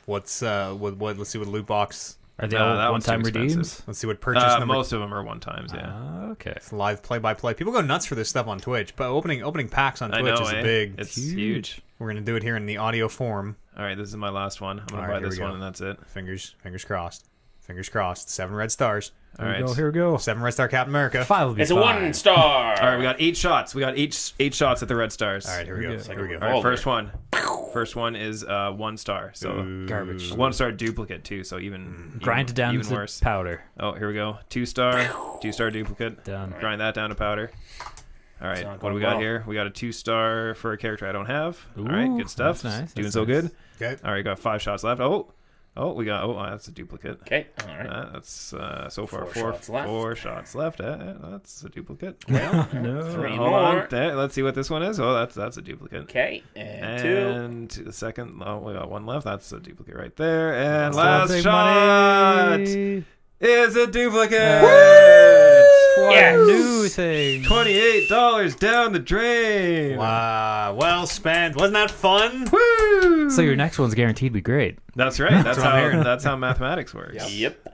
What's what? Let's see what loot box. Are they No, all that one's too one-time redeems? expensive. Let's see what purchase number. Most of them are one times. Yeah, Okay. It's live play-by-play. People go nuts for this stuff on Twitch, but opening packs on I Twitch know. is eh? a big. It's huge. We're gonna do it here in the audio form. All right, this is my last one. I'm gonna All right, buy here this we one, go. and that's it. Fingers crossed. Fingers crossed. 7 red stars. All right. Here we go. 7 red star Captain America. 5 will be It's a fine. 1 star. All right, we got 8 shots. We got 8 shots at the red stars. All right, here we go. Here we Here we go. go. All right, Folder. first one. First one is 1 star. So Garbage. 1 star duplicate too. So even Grind it down even to worse. powder. Oh, here we go. 2 star. 2 star duplicate. Done. Grind that down to powder. All right, not what do we going got well. here? We got a 2 star for a character I don't have. All right, Ooh, good stuff. that's nice, Doing that's so nice. good. Okay. All right, got 5 shots left. We got that's a duplicate. Okay. All right. That's so far 4 shots left. 4 shots left. That's a duplicate. No. 3 Hold more. on. There, let's see what this one is. Oh, that's a duplicate. Okay. And 2. And to the second, we got 1 left. That's a duplicate right there. And Still last big shot money. is a duplicate. Yes. New thing. $28 down the drain. Wow. Well spent. Wasn't that fun? Woo! So your next one's guaranteed to be great. That's right. That's what I'm hearing. that's how mathematics works. Yep.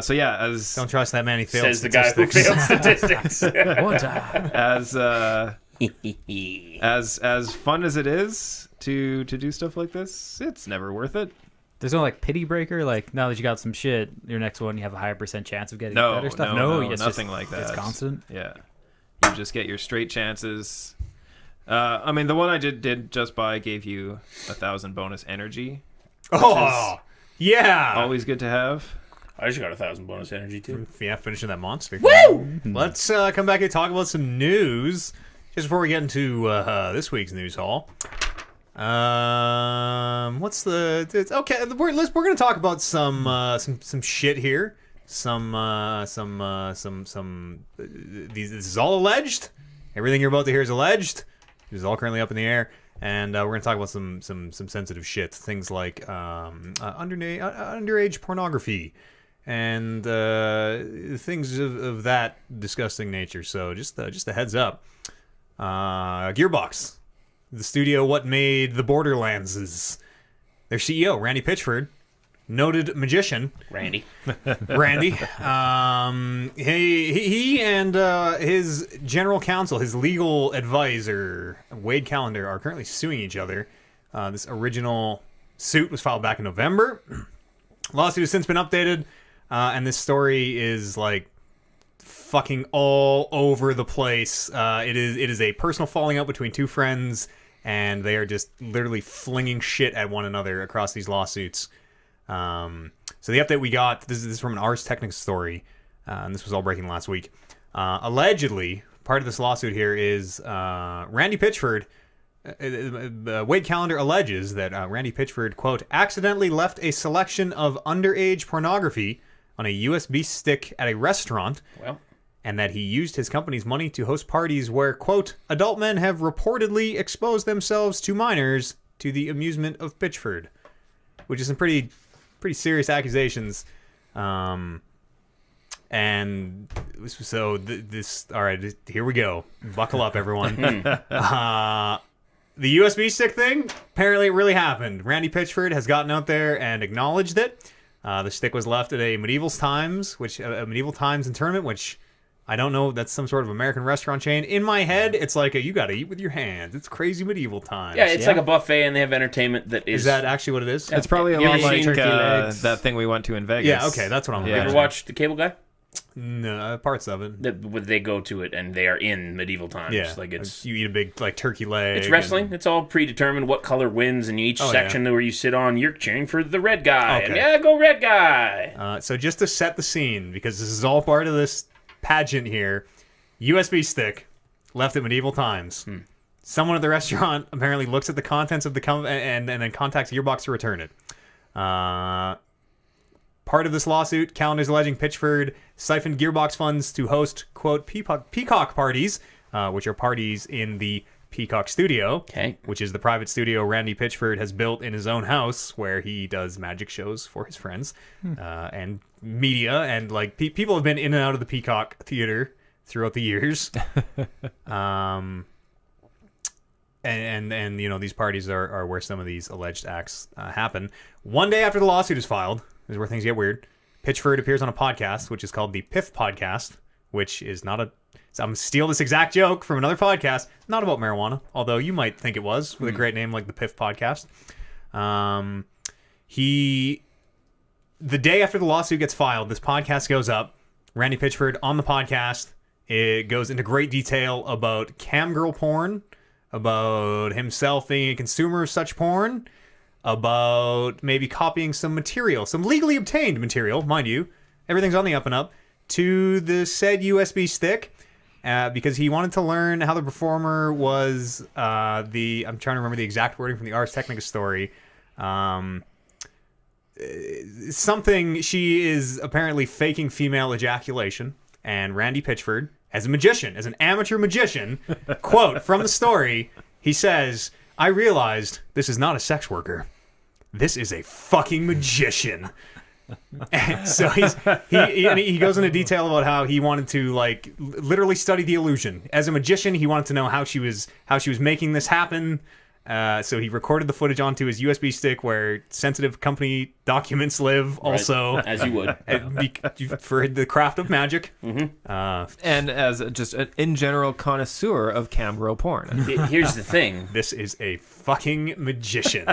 So yeah, as Don't trust that man. He failed Says the guy who statistics. failed statistics. One time. as fun as it is to do stuff like this, it's never worth it. There's no like pity breaker. Like now that you got some shit, your next one you have a higher % chance of getting No, better stuff. no, it's nothing just, like that. It's constant. Yeah, you just get your straight chances. I mean, the one I did just buy gave you 1,000 bonus energy. Oh, yeah. Always good to have. I just got 1,000 bonus energy too. Yeah, finishing that monster. Woo! Let's come back and talk about some news. Just before we get into this week's news haul, what's the? Okay, we're going to talk about some shit here. This is all alleged. Everything you're about to hear is alleged. This is all currently up in the air, and we're going to talk about some sensitive shit. Things like underage pornography and things of that disgusting nature. So just a heads up. Gearbox, the studio what made the Borderlands, is their CEO, Randy Pitchford, noted magician. Randy. He and his general counsel, his legal advisor, Wade Callender, are currently suing each other. This original suit was filed back in November. Lawsuit has since been updated, and this story is like fucking all over the place. It is a personal falling out between two friends, and they are just literally flinging shit at one another across these lawsuits. So the update we got, this is from an Ars Technica story, and this was all breaking last week. Allegedly, part of this lawsuit here is Randy Pitchford. Wade Callender alleges that Randy Pitchford, quote, accidentally left a selection of underage pornography on a USB stick at a restaurant. Well, and that he used his company's money to host parties where, quote, adult men have reportedly exposed themselves to minors to the amusement of Pitchford, which is some pretty serious accusations. And so this, all right, here we go. Buckle up, everyone. The USB stick thing, apparently it really happened. Randy Pitchford has gotten out there and acknowledged it. The stick was left at a Medieval Times internment, which I don't know. That's some sort of American restaurant chain. In my head, it's like you got to eat with your hands. It's crazy Medieval Times. yeah, it's like a buffet, and they have entertainment that is... Is that actually what it is? It's probably a You lot ever like seen turkey legs? that thing we went to in Vegas. Yeah, okay, that's what I'm You Yeah. ever watched The Cable Guy? No, parts of it. They go to it, and they are in medieval times. Yeah, Like it's you eat a big turkey leg. It's wrestling. It's all predetermined what color wins, and each section where you sit on, you're cheering for the red guy. Okay. And, go red guy. So just to set the scene, because this is all part of this pageant here, USB stick left at Medieval Times. Someone at the restaurant apparently looks at the contents of the and then contacts Gearbox to return it. Part of this lawsuit, Callender's alleging Pitchford siphoned Gearbox funds to host, quote, peacock parties, which are parties in the Peacock Studio, which is the private studio Randy Pitchford has built in his own house, where he does magic shows for his friends and media, and like people have been in and out of the Peacock Theater throughout the years. And you know, these parties are where some of these alleged acts happen. One day after the lawsuit is filed, this is where things get weird. Pitchford appears on a podcast, which is called the Piff Podcast, which is not a... So I'm going to steal this exact joke from another podcast, not about marijuana, although you might think it was, with a great name like the Piff Podcast. The day after the lawsuit gets filed, this podcast goes up. Randy Pitchford on the podcast, it goes into great detail about camgirl porn, about himself being a consumer of such porn, about maybe copying some material, some legally obtained material, mind you. Everything's on the up and up, to the said USB stick, because he wanted to learn how the performer was I'm trying to remember the exact wording from the Ars Technica story. Something, she is apparently faking female ejaculation, and Randy Pitchford, as a magician, as an amateur magician, quote from the story, he says, I realized this is not a sex worker. This is a fucking magician. And so he goes into detail about how he wanted to like literally study the illusion. As a magician, he wanted to know how she was making this happen. So he recorded the footage onto his USB stick where sensitive company documents live, also. Right. As you would. For the craft of magic. Mm-hmm. And as just an in general connoisseur of camgirl porn. Here's the thing. This is a fucking magician.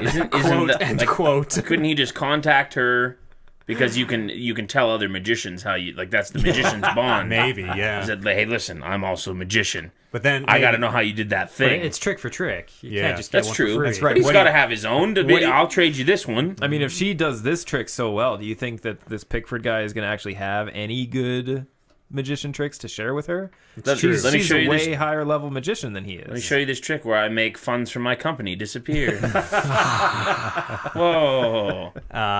Quote. Couldn't he just contact her? Because you can tell other magicians how you like. That's the magician's bond. Maybe, yeah. He said, hey, listen, I'm also a magician. But then I got to know how you did that thing. But it's trick for trick. You can't just get that's one true. for free. That's right. But he's got to have his own. I'll trade you this one. I mean, if she does this trick so well, do you think that this Pickford guy is going to actually have any good magician tricks to share with her. true. She's Let me show a you way this. higher level magician than he is. Let me show you this trick where I make funds from my company disappear. Whoa.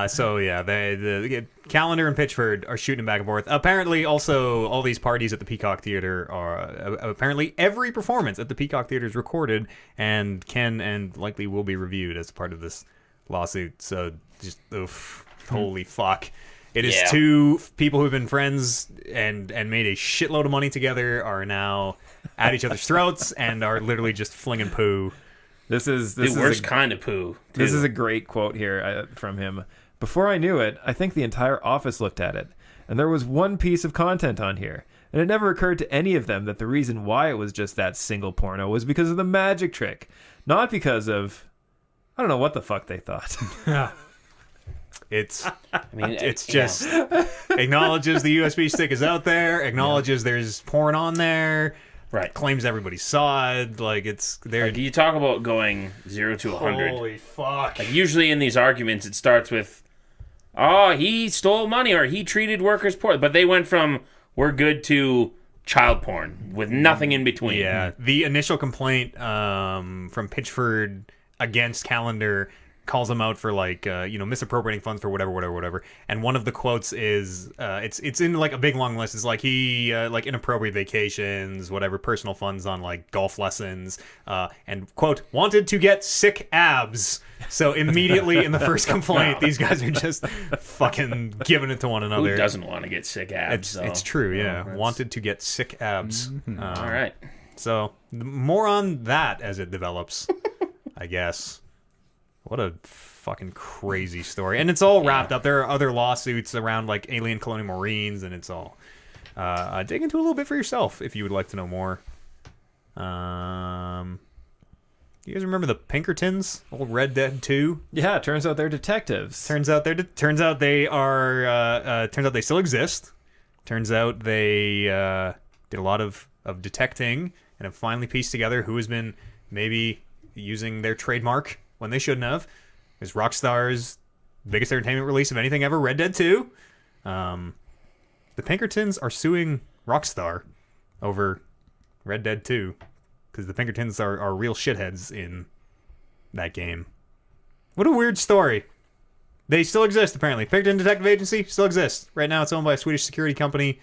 So yeah, the Calendar and Pitchford are shooting back and forth. Apparently, also all these parties at the Peacock Theater are apparently every performance at the Peacock Theater is recorded and can and likely will be reviewed as part of this lawsuit. So just holy fuck. It is two people who've been friends and made a shitload of money together are now at each other's throats and are literally just flinging poo. This is The worst kind of poo. This too. is a great quote here from him. Before I knew it, I think the entire office looked at it, and there was one piece of content on here, and it never occurred to any of them that the reason why it was just that single porno was because of the magic trick, not because of... I don't know what the fuck they thought. It's mean, it's just acknowledges the USB stick is out there, acknowledges there's porn on there, right. claims everybody saw it. Like it's there. Like, you talk about going 0 to 100. Holy fuck! Like, usually in these arguments, it starts with, "Oh, he stole money," or "He treated workers poorly," but they went from "we're good" to child porn with nothing in between. Yeah, the initial complaint from Pitchford against Calendar calls him out for like misappropriating funds for whatever, and one of the quotes is it's in like a big long list. It's like he like inappropriate vacations, whatever, personal funds on like golf lessons, and quote, wanted to get sick abs. So immediately in the first complaint, these guys are just fucking giving it to one another. Who doesn't want to get sick abs? It's true, yeah. Wanted to get sick abs. All right. So more on that as it develops, I guess. What a fucking crazy story. And it's all wrapped up. There are other lawsuits around like alien colonial marines, and it's all... dig into a little bit for yourself if you would like to know more. You guys remember the Pinkertons? Old Red Dead 2? Yeah, it turns out they're detectives. Turns out they are... turns out they still exist. Turns out they did a lot of detecting and have finally pieced together who has been maybe using their trademark when they shouldn't have. It's Rockstar's biggest entertainment release of anything ever, Red Dead 2. The Pinkertons are suing Rockstar over Red Dead 2 because the Pinkertons are real shitheads in that game. What a weird story. They still exist, apparently. Pinkerton Detective Agency still exists. Right now it's owned by a Swedish security company.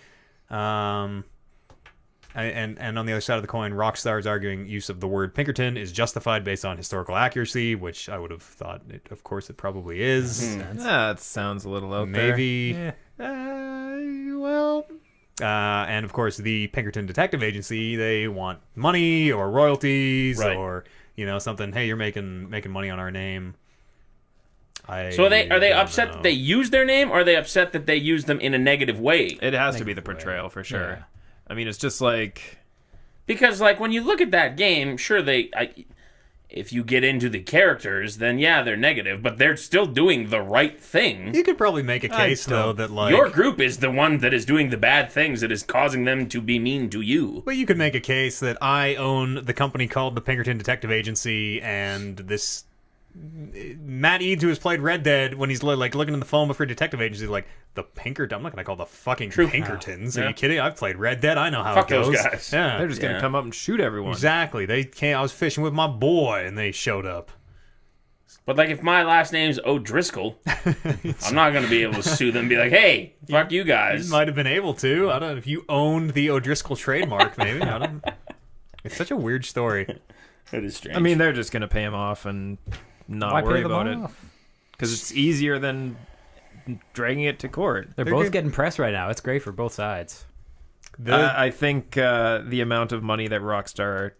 And on the other side of the coin, Rockstar is arguing use of the word Pinkerton is justified based on historical accuracy, which I would have thought, of course, it probably is. That sounds a little out Maybe. there. And of course, the Pinkerton Detective Agency, they want money or royalties or something. Hey, you're making money on our name. So are they upset that they use their name, or are they upset that they use them in a negative way? It has to be the portrayal for sure. Yeah. I mean, it's just like... Because, like, when you look at that game, sure, if you get into the characters, then yeah, they're negative, but they're still doing the right thing. You could probably make a case, though, that, like... Your group is the one that is doing the bad things that is causing them to be mean to you. But you could make a case that I own the company called the Pinkerton Detective Agency, and this... Matt Eads, who has played Red Dead, when he's like looking in the phone for Detective Agency, like, the Pinkerton. I'm not going to call the fucking Pinkertons. Are you kidding? I've played Red Dead. I know how Fuck it goes. those guys. Yeah, They're just going to come up and shoot everyone. exactly. They came. I was fishing with my boy, and they showed up. But, like, if my last name's O'Driscoll, I'm not going to be able to sue them and be like, hey, fuck you guys. You might have been able to. I don't know if you owned the O'Driscoll trademark. Maybe I don't. It's such a weird story. That is strange. I mean, they're just going to pay him off and not Why pay worry them about off? it. Because it's easier than dragging it to court. They're both getting pressed right now. It's great for both sides. I think the amount of money that Rockstar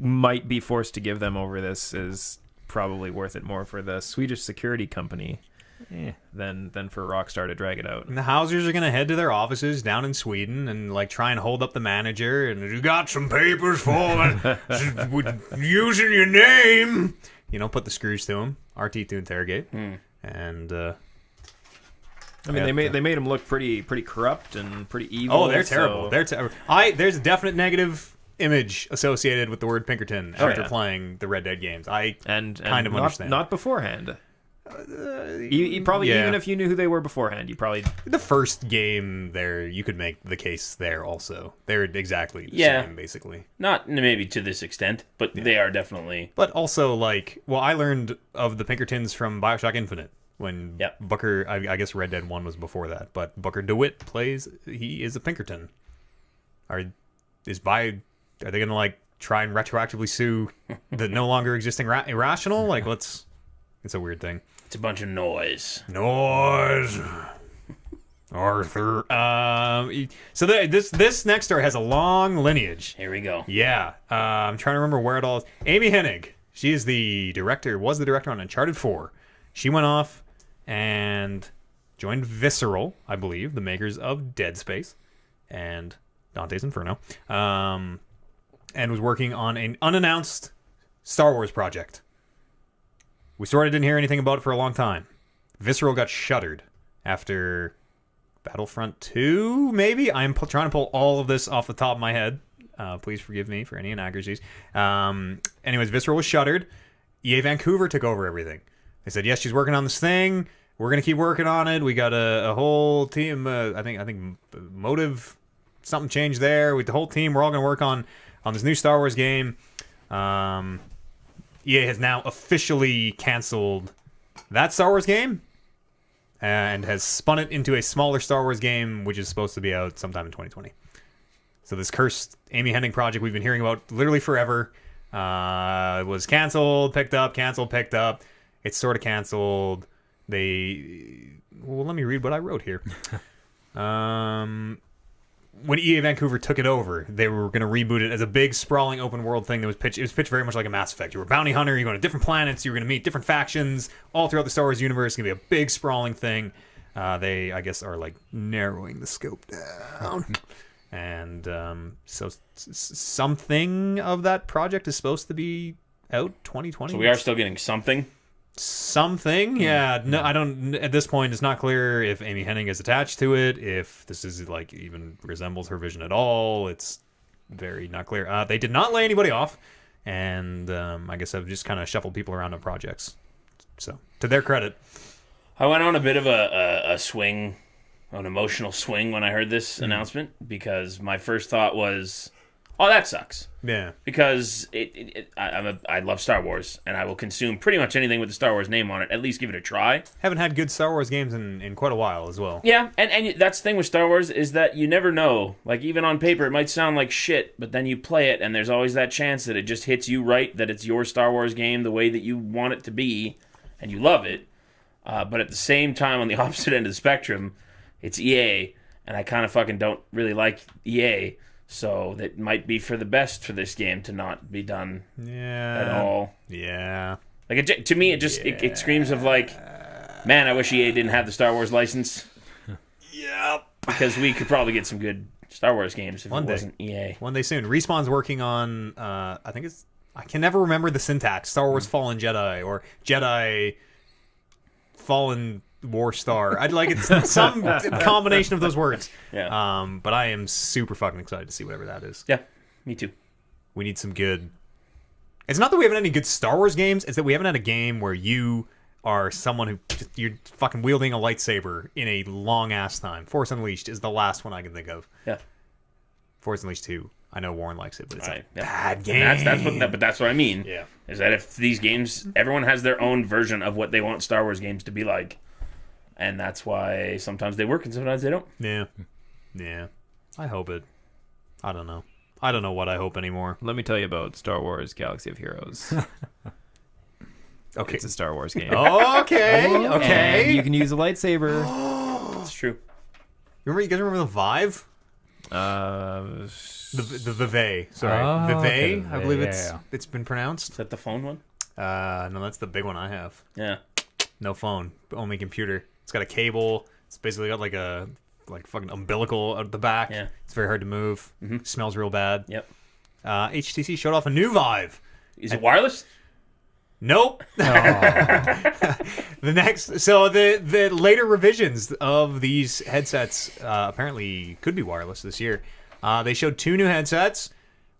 might be forced to give them over this is probably worth it more for the Swedish security company than for Rockstar to drag it out. And the Hausers are going to head to their offices down in Sweden and like try and hold up the manager. And you got some papers for me using your name. Put the screws to him. RT to interrogate. And I mean, they made him look pretty corrupt and pretty evil. oh, they're terrible. They're terrible. There's a definite negative image associated with the word Pinkerton after playing the Red Dead games. I and kind of understand. Not beforehand. You probably, Yeah. even if you knew who they were beforehand, you probably... The first game there, you could make the case there also. They're exactly the Yeah. same, basically. Not maybe to this extent, but they are definitely. But also, like, well, I learned of the Pinkertons from Bioshock Infinite. When Yep. Booker, I guess Red Dead 1 was before that, but Booker DeWitt he is a Pinkerton. Are they going to, like, try and retroactively sue the no longer existing Irrational? Like, it's a weird thing. It's a bunch of noise. Arthur. So this next story has a long lineage. Here we go. Yeah. I'm trying to remember where it all is. Amy Hennig. She is was the director on Uncharted 4. She went off and joined Visceral, I believe, the makers of Dead Space and Dante's Inferno, and was working on an unannounced Star Wars project. We sort of didn't hear anything about it for a long time. Visceral got shuttered after Battlefront 2, maybe? I'm trying to pull all of this off the top of my head. Please forgive me for any inaccuracies. Anyways, Visceral was shuttered. EA Vancouver took over everything. They said, yes, she's working on this thing. We're going to keep working on it. We got a whole team. I think Motive, something changed there. With the whole team, we're all going to work on this new Star Wars game. EA has now officially canceled that Star Wars game and has spun it into a smaller Star Wars game, which is supposed to be out sometime in 2020. So this cursed Amy Hennig project we've been hearing about literally forever was canceled, picked up, canceled, picked up. It's sort of canceled. Let me read what I wrote here. When EA Vancouver took it over, they were going to reboot it as a big, sprawling open world thing that was pitched. It was pitched very much like a Mass Effect. You were a bounty hunter. You're going to different planets. You were going to meet different factions all throughout the Star Wars universe. It's going to be a big, sprawling thing. They, I guess, are like narrowing the scope down. And so something of that project is supposed to be out 2020. So we are still getting something. Something, yeah. No, I don't. At this point, it's not clear if Amy Hennig is attached to it. If this is like even resembles her vision at all. It's very not clear. They did not lay anybody off, and I guess I've just kind of shuffled people around on projects. So to their credit, I went on a bit of a swing, an emotional swing when I heard this announcement, because my first thought was, oh, that sucks. yeah, Because I love Star Wars, and I will consume pretty much anything with the Star Wars name on it. At least give it a try. haven't had good Star Wars games in quite a while as well. Yeah, and that's the thing with Star Wars, is that you never know. Like, even on paper, it might sound like shit, but then you play it, and there's always that chance that it just hits you right, that it's your Star Wars game the way that you want it to be, and you love it. But at the same time, on the opposite end of the spectrum, it's EA, and I kind of fucking don't really like EA. So that might be for the best for this game to not be done at all. Yeah. Like, to me, it screams of like, man, I wish EA didn't have the Star Wars license. Yep. Because we could probably get some good Star Wars games if One it day. wasn't EA. One day soon. Respawn's working on, I can never remember the syntax. Star Wars Fallen Jedi or Jedi Fallen War Star. I'd like it's some combination of those words. Yeah. But I am super fucking excited to see whatever that is. Yeah, me too. We need some good. It's not that we haven't had any good Star Wars games. It's that we haven't had a game where you are someone who you're fucking wielding a lightsaber in a long ass time. Force Unleashed is the last one I can think of. Yeah. Force Unleashed 2. I know Warren likes it, but it's Right, a yeah. bad game. But that's what I mean. Yeah. Is that if these games, everyone has their own version of what they want Star Wars games to be like. And that's why sometimes they work and sometimes they don't. Yeah. Yeah. I hope it. I don't know. I don't know what I hope anymore. Let me tell you about Star Wars Galaxy of Heroes. Okay. It's a Star Wars game. Okay. Okay. And you can use a lightsaber. It's true. You guys remember the Vive? Uh, The Vive. Sorry. Oh, Vive, okay, I believe yeah. it's been pronounced. Is that the phone one? No, that's the big one I have. Yeah. No phone, only computer. It's got a cable. It's basically got like a fucking umbilical at the back. Yeah. It's very hard to move. Smells real bad. Yep. HTC showed off a new Vive. Is it wireless? Nope. The later revisions of these headsets apparently could be wireless this year. They showed two new headsets.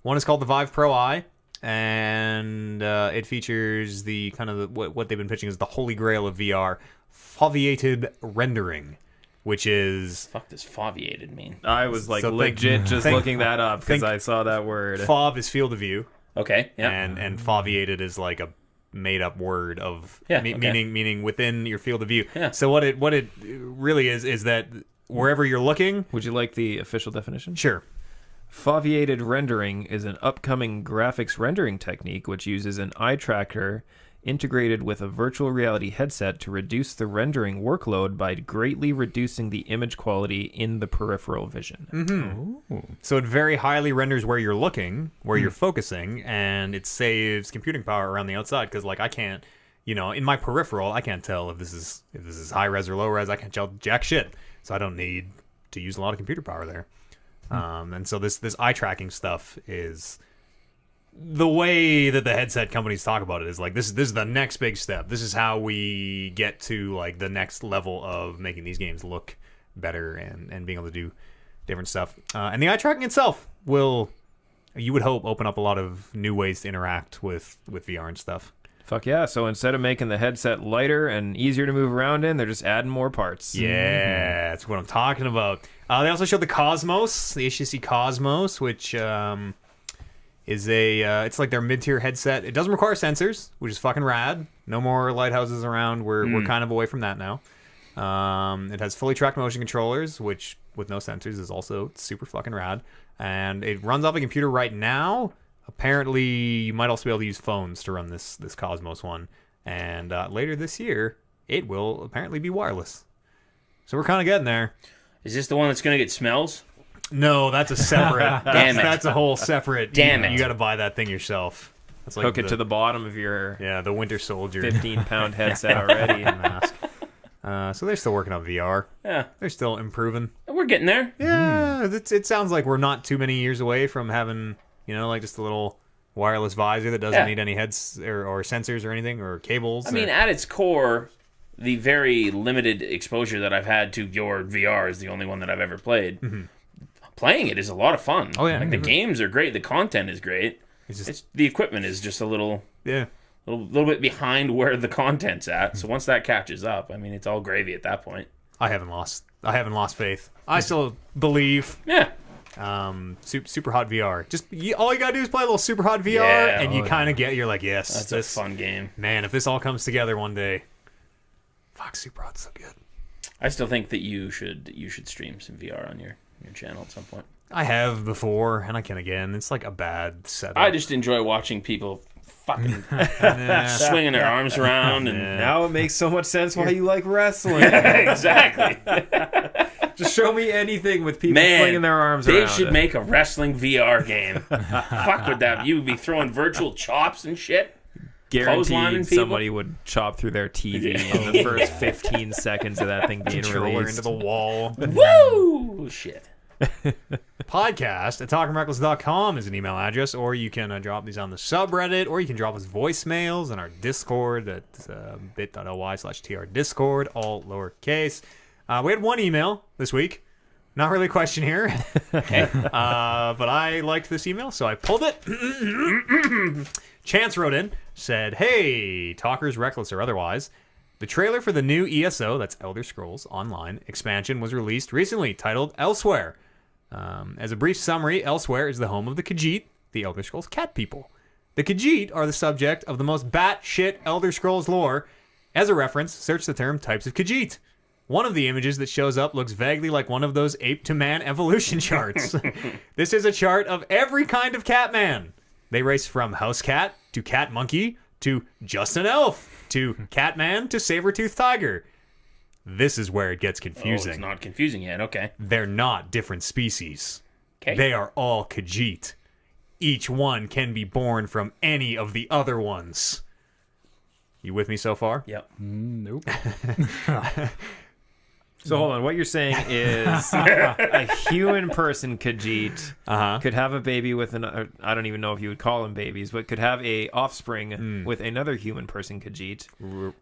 One is called the Vive Pro Eye, and it features the kind of what they've been pitching is the holy grail of VR, foveated rendering, which is Fuck does foveated mean? I was like So legit just think- looking that up because think- I saw that word. FOV is field of view, Okay, yeah. and foveated is like a made up word of Yeah, okay. meaning within your field of view. Yeah. So what it really is that wherever you're looking, Would you like the official definition? sure. Foveated rendering is an upcoming graphics rendering technique which uses an eye tracker integrated with a virtual reality headset to reduce the rendering workload by greatly reducing the image quality in the peripheral vision. So it very highly renders where you're looking, where you're focusing, and it saves computing power around the outside because, like, I can't, in my peripheral, I can't tell if this is high res or low res. I can't tell jack shit, so I don't need to use a lot of computer power there. And so this eye tracking stuff is the way that the headset companies talk about it is like this is the next big step. This is how we get to like the next level of making these games look better and being able to do different stuff. And the eye tracking itself will, you would hope, open up a lot of new ways to interact with VR and stuff. Fuck yeah. So instead of making the headset lighter and easier to move around in, they're just adding more parts. Yeah, that's what I'm talking about. They also showed the Cosmos, the HTC Cosmos, which is it's like their mid-tier headset. It doesn't require sensors, which is fucking rad. No more lighthouses around. We're kind of away from that now. It has fully tracked motion controllers, which with no sensors is also super fucking rad. And it runs off a computer right now. Apparently, you might also be able to use phones to run this Cosmos one. And later this year, it will apparently be wireless. So we're kind of getting there. Is this the one that's going to get smells? No, that's a separate. Damn it. That's a whole separate. Damn it. You got to buy that thing yourself. That's like Hook it to the bottom of your the Winter Soldier 15-pound headset already. mask. So they're still working on VR. Yeah, They're still improving. we're getting there. Yeah, it sounds like we're not too many years away from having like just a little wireless visor that doesn't need any heads or sensors or anything or cables. I mean, at its core, the very limited exposure that I've had to your VR is the only one that I've ever played. Playing it is a lot of fun. Oh, yeah. Like, the games are great. The content is great. It's The equipment is just a little bit behind where the content's at. So once that catches up, I mean, it's all gravy at that point. I haven't lost faith. I still believe. Yeah. Super hot VR. Just all you gotta do is play a little super hot VR, Yeah, and you kind of you're like, yes, That's this a fun game. man. If this all comes together one day, fuck, super hot's so good. I still think that you should stream some VR on your channel at some point. I have before, and I can again. It's like a bad setup. I just enjoy watching people fucking swinging their arms around and Now it makes so much sense why you like wrestling. exactly. Just show me anything with people Man, flinging their arms they around. should make a wrestling VR game. Fuck with that. You would be throwing virtual chops and shit. clotheslining Guaranteed people. somebody would chop through their TV in the first 15 seconds of that thing being Controller released. into the wall. Woo! Shit. Podcast at talkingreckless.com is an email address, or you can drop these on the subreddit, or you can drop us voicemails on our Discord at bit.ly/trdiscord, all lowercase. We had one email this week. Not really a question here. But I liked this email, so I pulled it. Chance wrote in, said, "Hey, talkers, reckless or otherwise. The trailer for the new ESO, that's Elder Scrolls Online, expansion was released recently, titled Elsewhere. As a brief summary, Elsewhere is the home of the Khajiit, the Elder Scrolls cat people. The Khajiit are the subject of the most batshit Elder Scrolls lore. As a reference, search the term types of Khajiit. One of the images that shows up looks vaguely like one of those ape-to-man evolution charts. This is a chart of every kind of Catman. They race from house cat to cat monkey to just an elf to Catman to saber-toothed tiger. This is where it gets confusing. Oh, it's not confusing yet. Okay. They're not different species. Okay. They are all Khajiit. Each one can be born from any of the other ones. You with me so far? Yep. Nope. So hold on, what you're saying is a human person, Khajiit, could have a baby with I don't even know if you would call them babies, but could have a offspring with another human person, Khajiit.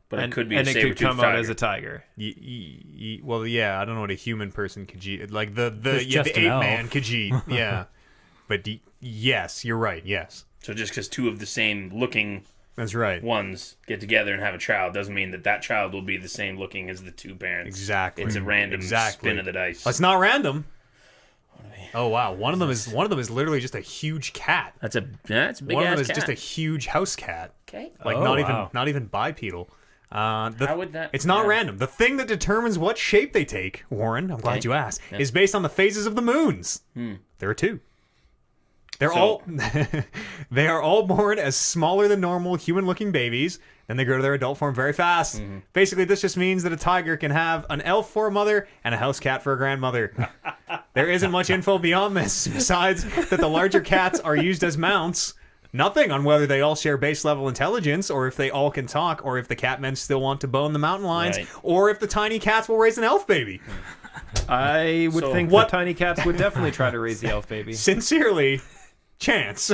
But and, it could be and a it could come saber-toothed out as a tiger. tiger. Well, yeah, I don't know what a human person Khajiit, like the just ape an elf. man Khajiit, yeah. But yes, you're right. Yes. So just because two of the same looking That's right. ones get together and have a child doesn't mean that child will be the same looking as the two parents. Exactly. It's a random spin of the dice. It's not random. Oh wow! One of them is literally just a huge cat. That's a big ass cat. One of them is just a huge house cat. Okay. Like Oh, wow. not even bipedal. How would that? It's not yeah. random. The thing that determines what shape they take, Warren, I'm glad you asked, is based on the phases of the moons. There are two. They're all they are all born as smaller than normal human-looking babies, and they grow to their adult form very fast. Basically, this just means that a tiger can have an elf for a mother and a house cat for a grandmother. There isn't much info beyond this, besides that the larger cats are used as mounts. Nothing on whether they all share base-level intelligence, or if they all can talk, or if the catmen still want to bone the mountain lions, Right. or if the tiny cats will raise an elf baby. I would So think what- the tiny cats would definitely try to raise the elf baby. Sincerely, Chance.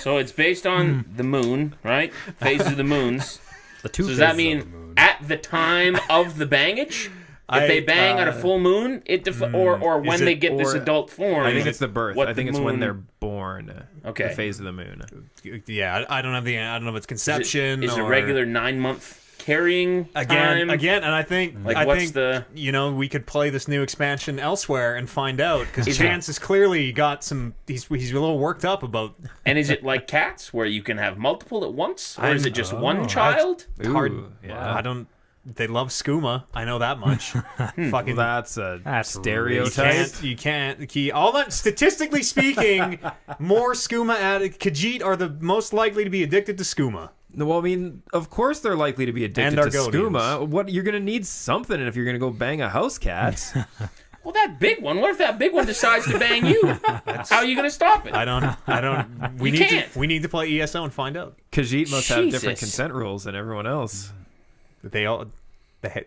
So it's based on the moon, right? Phases of the moons. The two So does that phases of the mean moon. at the time of the bangage? If they bang on a full moon, or when it- they get this or- adult form. I think it's the birth. what I think the it's when moon- they're born. Okay. The phase of the moon. Yeah, I don't know if it's conception Is it or regular 9-month carrying again, time? and I think Like, I what's think the- we could play this new expansion elsewhere and find out because Is Chance has clearly got some. He's a little worked up about. And is it like cats where you can have multiple at once, or is it just Oh, one child? Hard. Ooh, yeah. I don't. They love skooma. I know that much. Fucking. Well, that's a That's stereotype. You can't. All that. Statistically speaking, more skooma Khajiit are the most likely to be addicted to skooma. Well, I mean, of course they're likely to be addicted And to Argonians. skooma. What you're gonna need something if you're gonna go bang a house cat. Well, that big one. What if that big one decides to bang you? How are you going to stop it? I don't. We You need can't. to. We need to play ESO and find out. Khajiit must have different Jesus. consent rules than everyone else. They all. That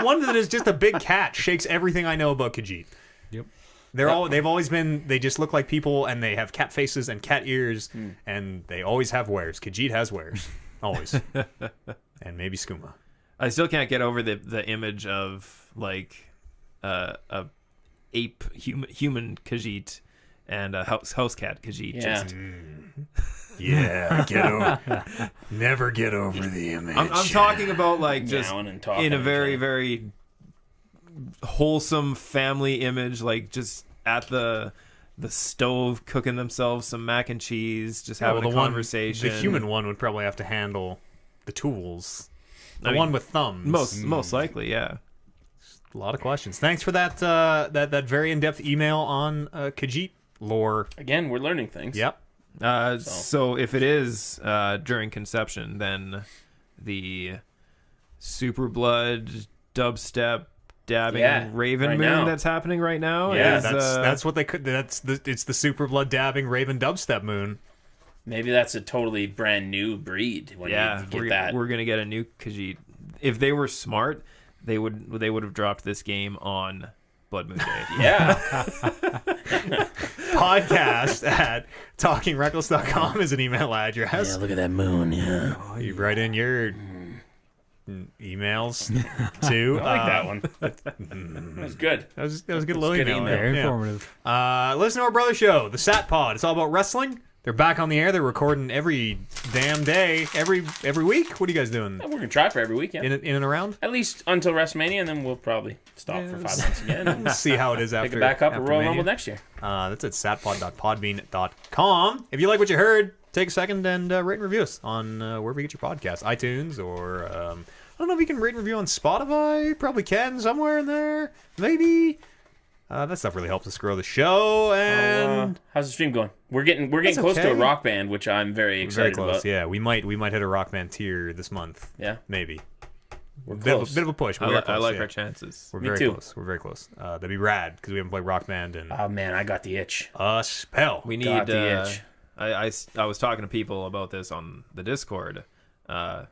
one that is just a big cat shakes everything I know about Khajiit. Yep. They've always been. They just look like people, and they have cat faces and cat ears, and they always have wares. Khajiit has wares, always, and maybe skooma. I still can't get over the image of like a ape human Khajiit and a house cat Khajiit. Yeah. Just- Yeah, never get over the image. I'm talking about like just Meowing and talking in a and very shit. very wholesome family image, like just at the stove cooking themselves some mac and cheese, just having a conversation. The human one would probably have to handle the tools. The I mean, one with thumbs. most likely, yeah. A lot of questions. Thanks for that that very in-depth email on Khajiit lore. Again, we're learning things. Yep. So if it is during conception, then the super blood dubstep dabbing raven right moon now. that's happening right now. Yeah, is, that's what they could. It's the super blood dabbing raven dubstep moon. Maybe that's a totally brand new breed. When yeah. you get that. We're gonna get a new Khajiit. If they were smart, they would have dropped this game on Blood Moon Day. Yeah. Podcast at talkingreckless.com is an email address. Yeah, look at that moon. Yeah. You write in your emails too. I like that one. That was good. That was a good little good email. email. Very Yeah. informative. Listen to our brother show, the Sat Pod. It's all about wrestling. They're back on the air. They're recording every damn day, every week. What are you guys doing? We're going to try for every week, yeah. In and around? At least until WrestleMania, and then we'll probably stop for 5 months again. And Let's see how it is after. pick it back up and after Royal Mania. Rumble next year. That's at satpod.podbean.com. If you like what you heard, take a second and rate and review us on wherever you get your podcasts, iTunes, or I don't know if you can rate and review on Spotify. Probably can somewhere in there, maybe. That stuff really helps us grow the show, and How's the stream going? We're getting That's close to okay. a rock band, which I'm very excited very close. about. Yeah, we might hit a rock band tier this month. Yeah, Maybe. we're Bit close. of a push. I, We're li- very close, I like yeah. our chances. We're Me very too. close. We're very close. That'd be rad because we haven't played rock band in Oh man, I got the itch. a spell. We need. Got the itch. I was talking to people about this on the Discord. I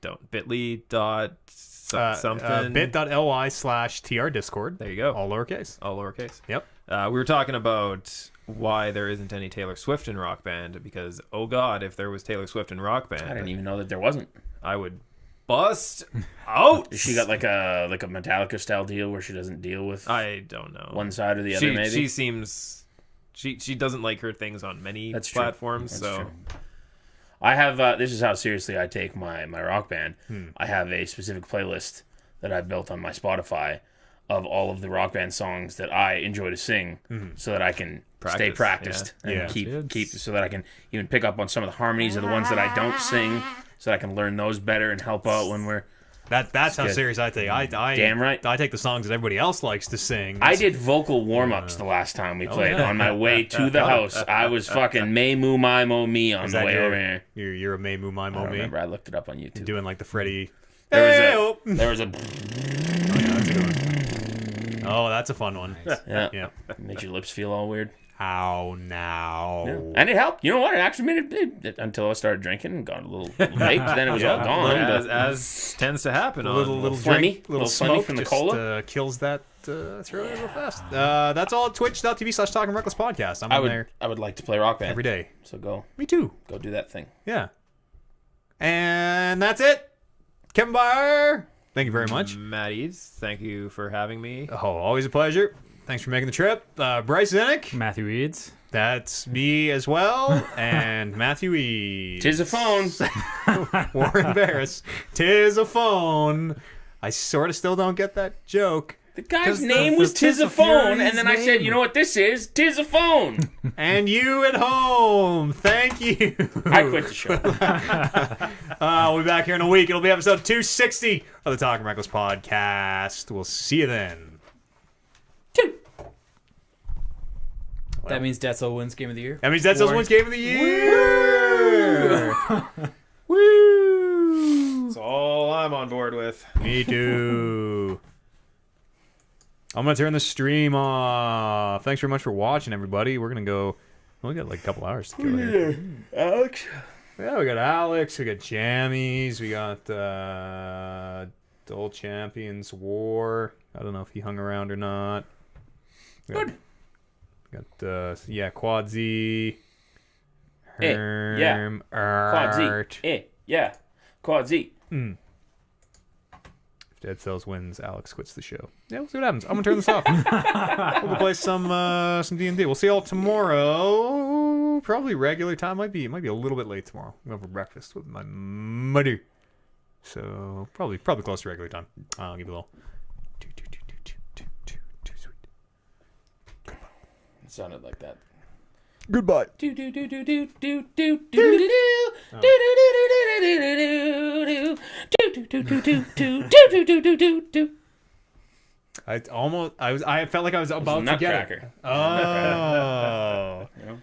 don't. Bitly dot something. bit.ly/TR Discord. There you go. All lowercase. All lowercase. Yep. We were talking about why there isn't any Taylor Swift in Rock Band because, oh God, if there was Taylor Swift in Rock Band, I didn't even know that there wasn't. I would bust out. She got like a Metallica style deal where she doesn't deal with I don't know. one side or the other. Maybe She seems She doesn't like her things on many That's true. platforms. That's so true. I have this is how seriously I take my rock band. I have a specific playlist that I built on my Spotify of all of the rock band songs that I enjoy to sing, so that I can stay practiced and keep so that I can even pick up on some of the harmonies of the ones that I don't sing, so that I can learn those better and help out when we're. That's how serious I take. I Damn right. I take the songs that everybody else likes to sing. I did vocal warm-ups the last time we played. yeah. On my way to the house. I was fucking May Moo My Mo Me on the way over here. You're a May Moo My I Mo don't Me. remember. I looked it up on YouTube. Doing like the Freddie. There was a Oh, that's a fun one. yeah. Makes your lips feel all weird. How now? Yeah. And it helped. You know what? It actually made it until I started drinking and got a little vape. Then it was all gone. as tends to happen. A little phlegmy, drink, little phlegmy smoke from the just, cola. Kills that throat real fast. That's all at twitch.tv/Talking Reckless Podcast. I'm on there I would like to play Rock Band every day. So go Me too. do that thing. Yeah. And that's it. Kevin Byer, thank you very much. Matt Eads, thank you for having me. Oh, always a pleasure. Thanks for making the trip. Bryce Zinnick, Matthew Eads. that's me as well. And Matthew E. Tis a phone. Warren Barris. Tis a phone. I sort of still don't get that joke. The guy's name was Tis a phone, and then I said, you know what this is? Tis a phone. And you at home, thank you. I quit the show. We'll be back here in a week. It'll be episode 260 of the Talking Reckless podcast. We'll see you then. That means Detzel wins Game of the Year. That means that's Warren's Game of the Year. Woo! That's all I'm on board with. Me too. I'm going to turn the stream off. Thanks very much for watching, everybody. We're going to go... Well, we got like a couple hours to kill here. Alex? Yeah, we got Alex. We got Jammies. We got Dull Champions War. I don't know if he hung around or not. Good. Got Quad Z. Yeah. Art. Quad Z. Yeah. Quad Z. If Dead Cells wins, Alex quits the show. Yeah, we'll see what happens. I'm gonna turn this off. We'll play some D&D. We'll see y'all tomorrow. Probably regular time. Might be a little bit late tomorrow. I'm going for breakfast with my mother. So probably close to regular time. I'll give you a little. It sounded like that. Goodbye. I felt like I was about to get it. Nutcracker. Oh. You know?